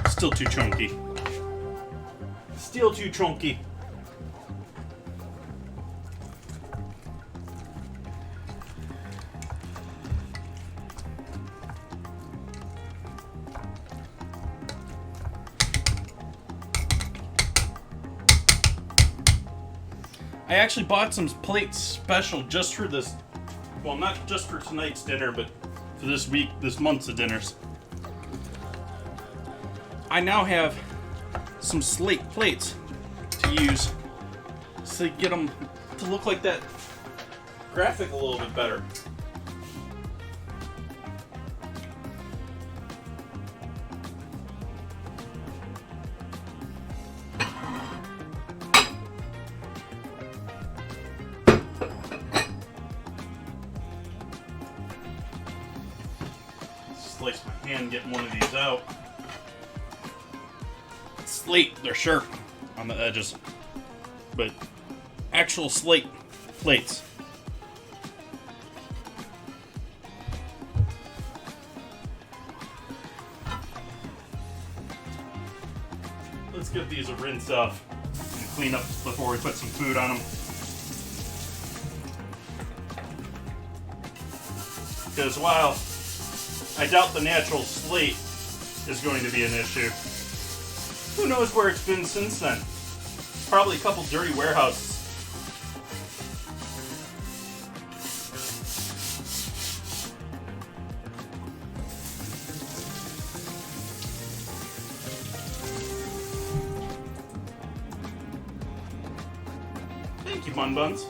Still too chunky. Still too chunky. I actually bought some plates special just for this. Well, not just for tonight's dinner, but for this week, this month's of dinners. I now have some slate plates to use to get them to look like that graphic a little bit better. Slice my hand getting one of these out. Slate, they're sharp on the edges, but actual slate plates. Let's give these a rinse off and clean up before we put some food on them. Because while I doubt the natural slate is going to be an issue, who knows where it's been since then? Probably a couple dirty warehouses. Thank you, Bun Buns.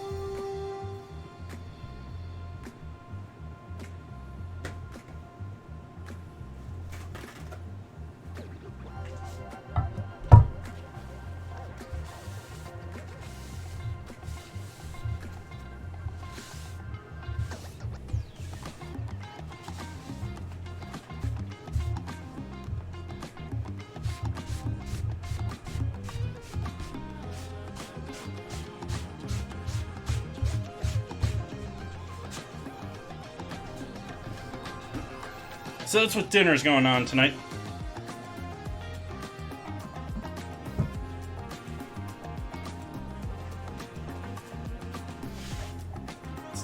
So that's what dinner's going on tonight.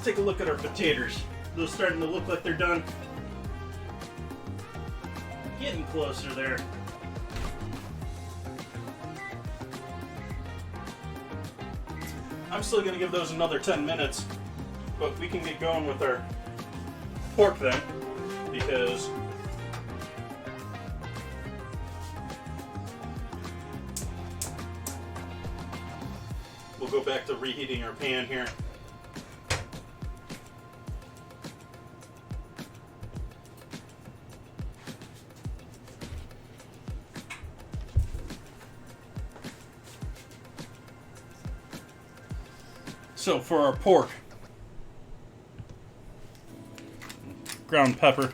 take a look at our potatoes. Those starting to look like they're done. Getting closer there. I'm still going to give those another 10 minutes, but we can get going with our pork then, because we'll go back to reheating our pan here. So for our pork, ground pepper,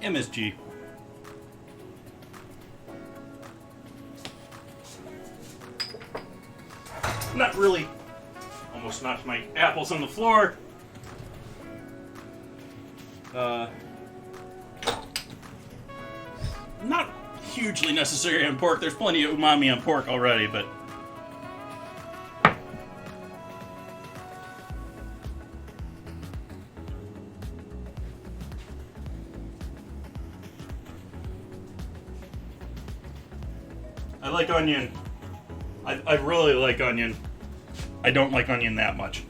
MSG. Not really. Almost knocked my apples on the floor. Not hugely necessary on pork. There's plenty of umami on pork already, but I like onion. I really like onion. I don't like onion that much.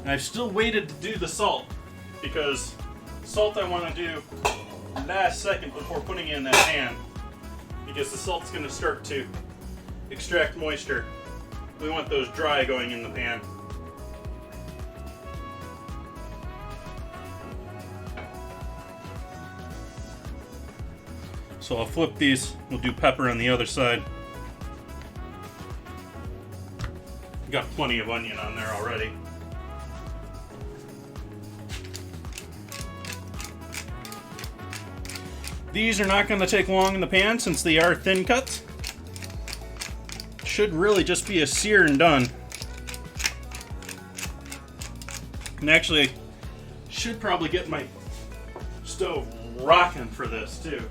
And I've still waited to do the salt, because salt I want to do last second before putting it in that pan, because the salt's going to start to extract moisture. We want those dry going in the pan. So I'll flip these. We'll do pepper on the other side. Got plenty of onion on there already. These are not going to take long in the pan since they are thin cuts. Should really just be a sear and done. And actually, should probably get my stove rocking for this too.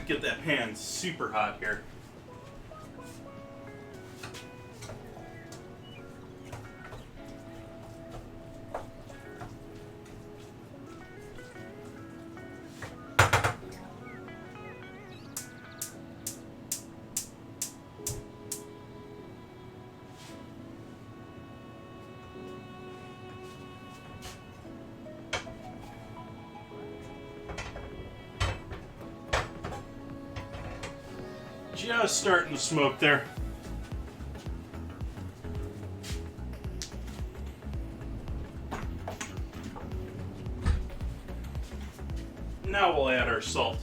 Get that pan super hot here. Just starting to smoke there. Now we'll add our salt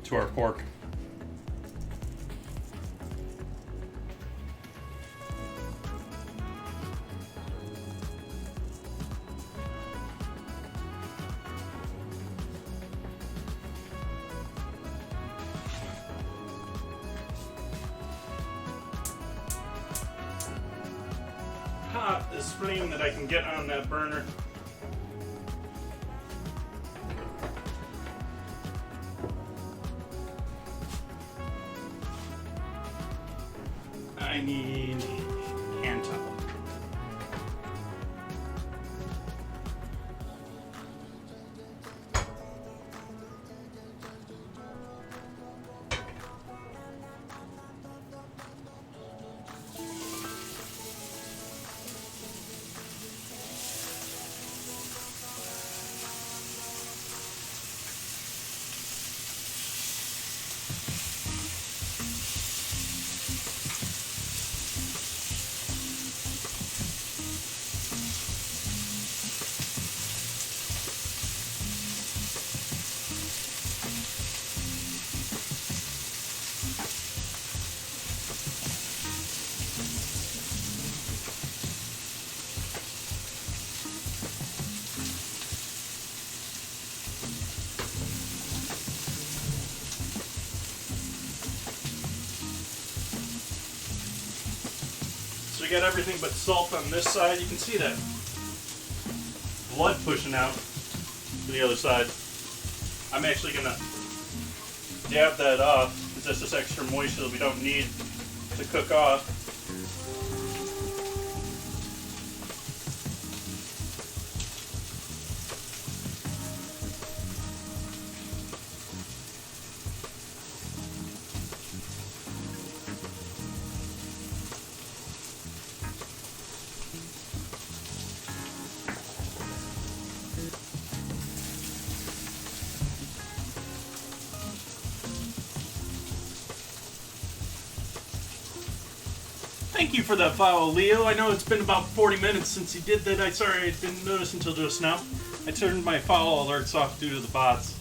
to our pork. This flame that I can get on that burner. I need hand towel. we got everything but salt on this side. You can see that blood pushing out to the other side. I'm actually going to dab that off because that's just extra moisture that we don't need to cook off. Thank you for that follow, Leo. I know it's been about 40 minutes since you did that. Sorry I didn't notice until just now. I turned my follow alerts off due to the bots.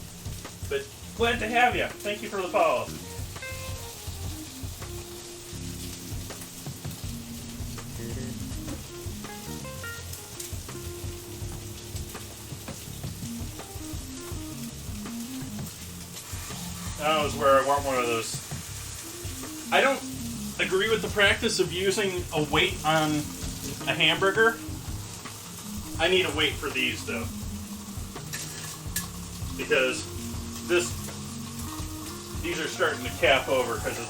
But glad to have you. Thank you for the follow. That was where I want one of those. I don't agree with the practice of using a weight on a hamburger. I need a weight for these though, because these are starting to cap over because of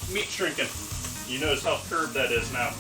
the meat shrinking. You notice how curved that is now.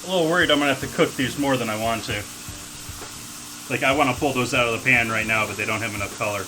A little worried I'm gonna have to cook these more than I want to. Like, I want to pull those out of the pan right now, but they don't have enough color.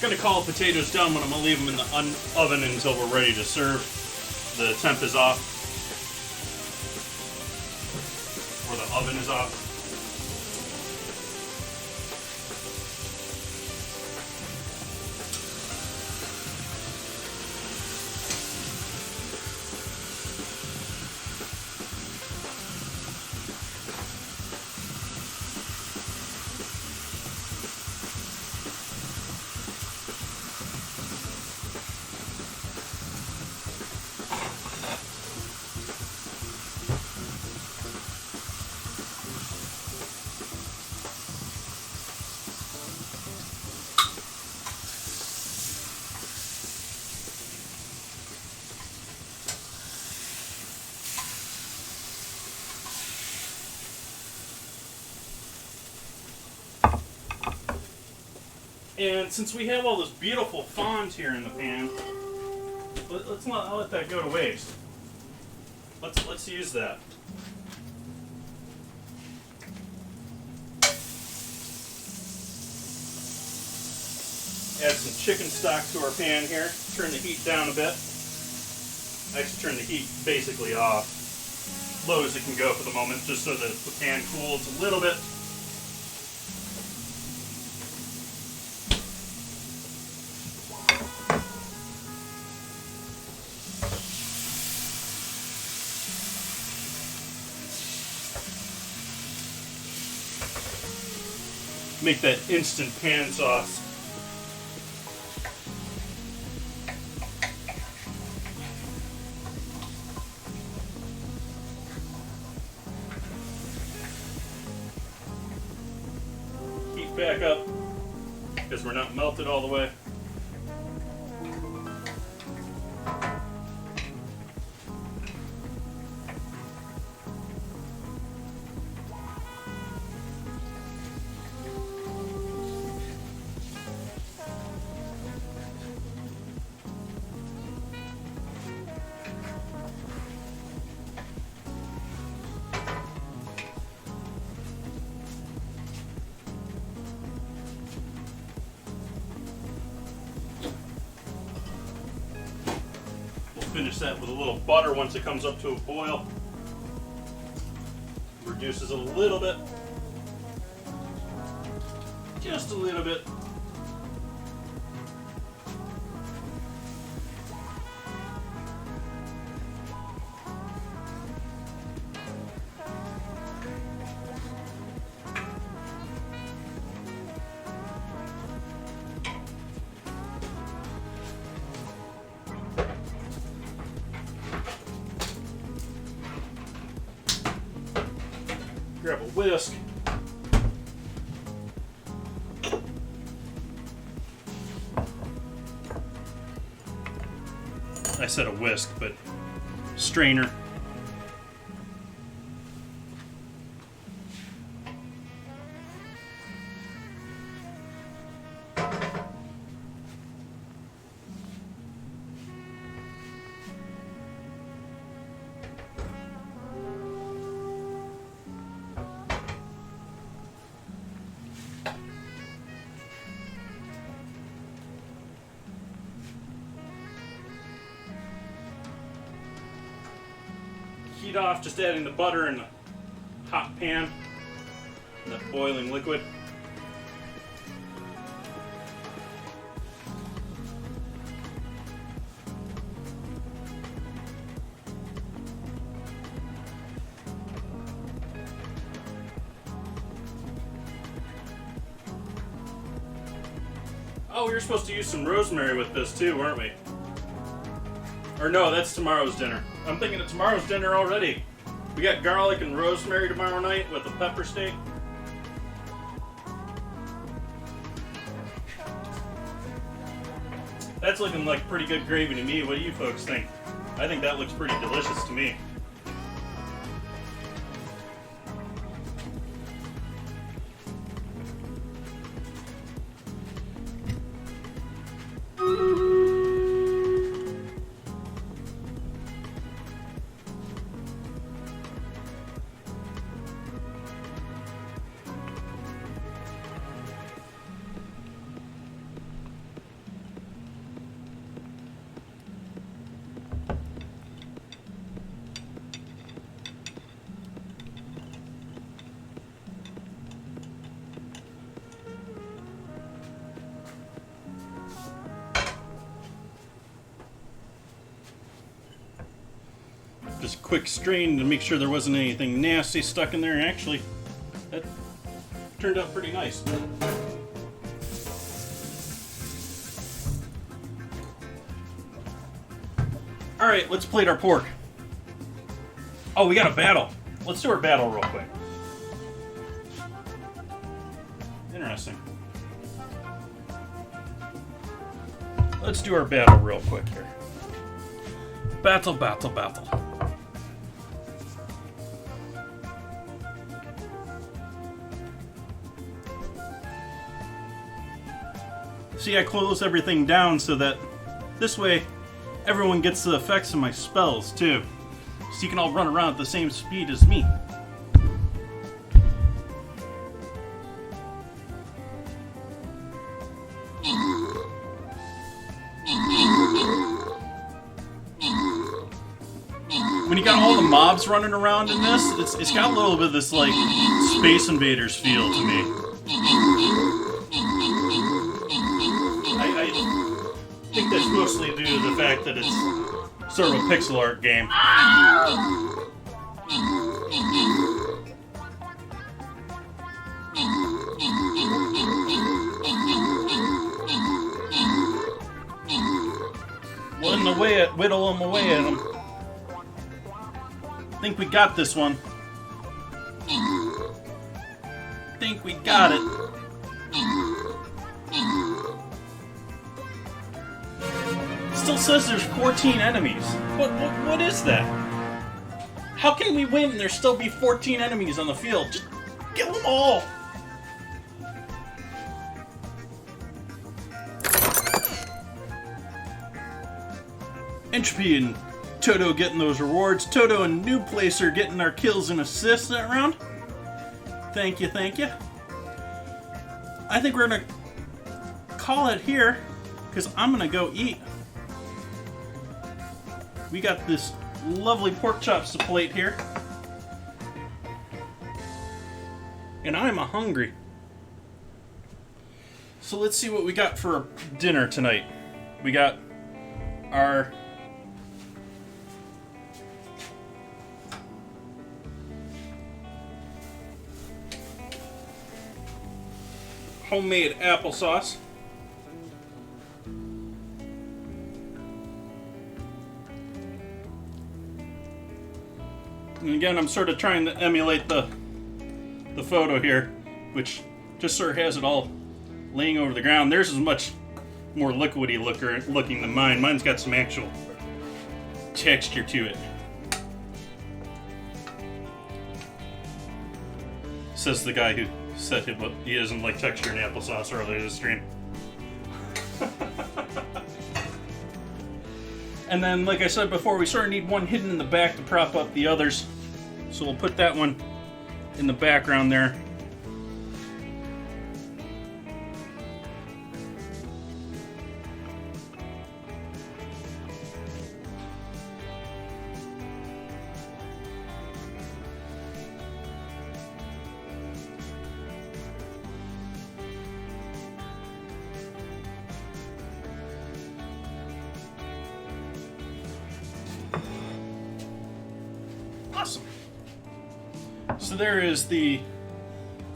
Gonna call potatoes done, but I'm gonna leave them in the oven until we're ready to serve. The temp is off. oven is off. And since we have all this beautiful fond here in the pan, let's not let that go to waste. Let's use that. Add some chicken stock to our pan here. Turn the heat down a bit. Actually, turn the heat basically off. Low as it can go for the moment, just so that the pan cools a little bit. Make that instant pan sauce. Heat back up because we're not melted all the way. Finish that with a little butter once it comes up to a boil. Reduces a little bit. Just a little bit. Grab a whisk. I said a whisk, but strainer. Heat off, just adding the butter in the hot pan, and that boiling liquid. Oh, we were supposed to use some rosemary with this too, weren't we? Or no, that's tomorrow's dinner. I'm thinking of tomorrow's dinner already. We got garlic and rosemary tomorrow night with a pepper steak. That's looking like pretty good gravy to me. What do you folks think? I think that looks pretty delicious to me. Just a quick strain to make sure there wasn't anything nasty stuck in there. And actually, that turned out pretty nice. Alright, let's plate our pork. Oh, we got a battle. Let's do our battle real quick. Interesting. Let's do our battle real quick here. Battle, battle, battle. See, I close everything down so that this way everyone gets the effects of my spells too. So you can all run around at the same speed as me. When you got all the mobs running around in this, it's got a little bit of this like Space Invaders feel to me. I think that's mostly due to the fact that it's sort of a pixel art game. Whittle him away at him. Think we got this one. Think we got it. Still says there's 14 enemies. What is that? How can we win and there still be 14 enemies on the field? Just kill them all. Entropy and Toto getting those rewards. Toto and New Placer getting our kills and assists that round. Thank you, thank you. I think we're gonna call it here because I'm gonna go eat. We got this lovely pork chops to plate here. And I'm hungry. So let's see what we got for dinner tonight. We got our homemade applesauce. And again, I'm sort of trying to emulate the photo here, which just sort of has it all laying over the ground. Theirs is much more liquidy looking than mine. Mine's got some actual texture to it. Says the guy who said he doesn't like texture in applesauce earlier this stream. And then, like I said before, we sort of need one hidden in the back to prop up the others. So we'll put that one in the background there. Awesome. So there is the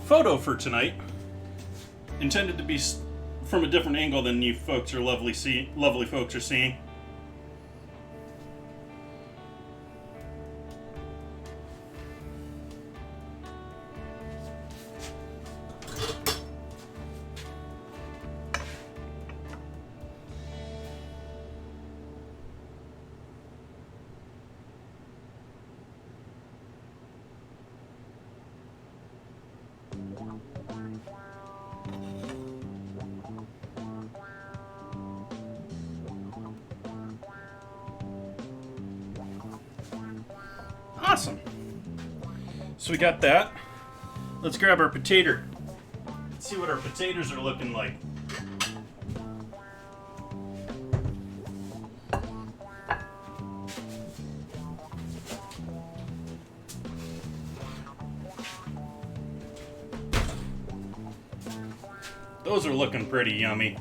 photo for tonight. Intended to be from a different angle than you folks are lovely folks are seeing. Awesome. So we got that. Let's grab our potato. Let's see what our potatoes are looking like. Those are looking pretty yummy.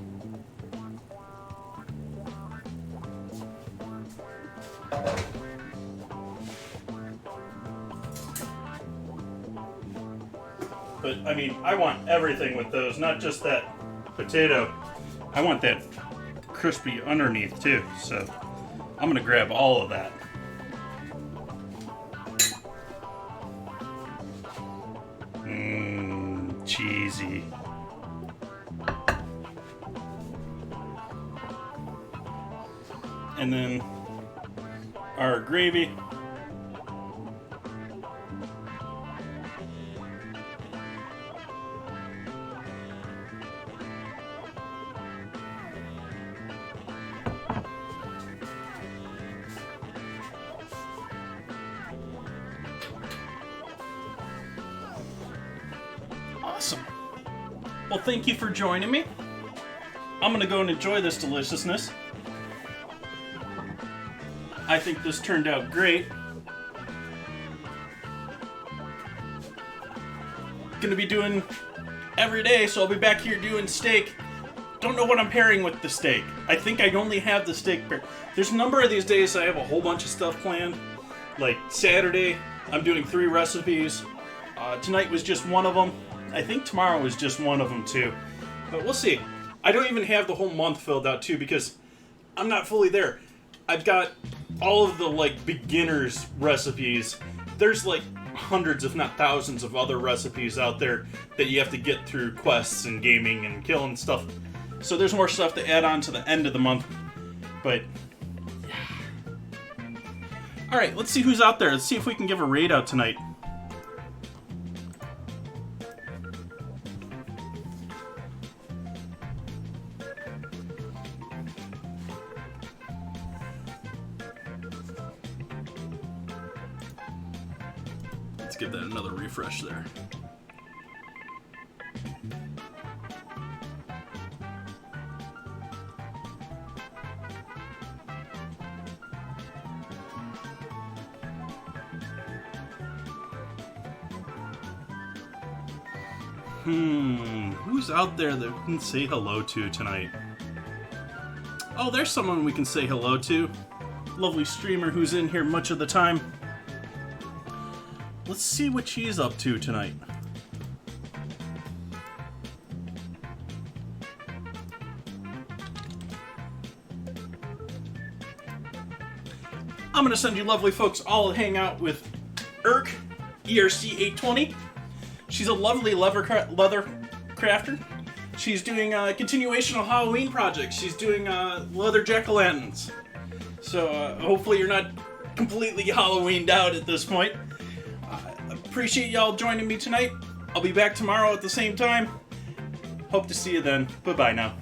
But, I mean, I want everything with those, not just that potato. I want that crispy underneath, too. So, I'm going to grab all of that. Mmm, cheesy. And then our gravy. Awesome. Well, thank you for joining me. I'm gonna go and enjoy this deliciousness. I think this turned out great. Gonna be doing every day, so I'll be back here doing steak. Don't know what I'm pairing with the steak. I think I only have the steak pair. There's a number of these days I have a whole bunch of stuff planned. Like Saturday, I'm doing 3 recipes. Tonight was just one of them. I think tomorrow is just one of them too. But we'll see. I don't even have the whole month filled out too because I'm not fully there. I've got all of the like beginners recipes. There's like hundreds if not thousands of other recipes out there that you have to get through quests and gaming and killing stuff. So there's more stuff to add on to the end of the month. But yeah. Alright, let's see who's out there. Let's see if we can give a raid out tonight. Let's give that another refresh there. Who's out there that we can say hello to tonight? Oh, there's someone we can say hello to. Lovely streamer who's in here much of the time. Let's see what she's up to tonight. I'm gonna send you lovely folks all to hang out with ERC, ERC820. She's a lovely leather crafter. She's doing a continuation of Halloween projects. She's doing leather jack-o'-lanterns. So hopefully you're not completely Halloweened out at this point. Appreciate y'all joining me tonight. I'll be back tomorrow at the same time. Hope to see you then. Bye-bye now.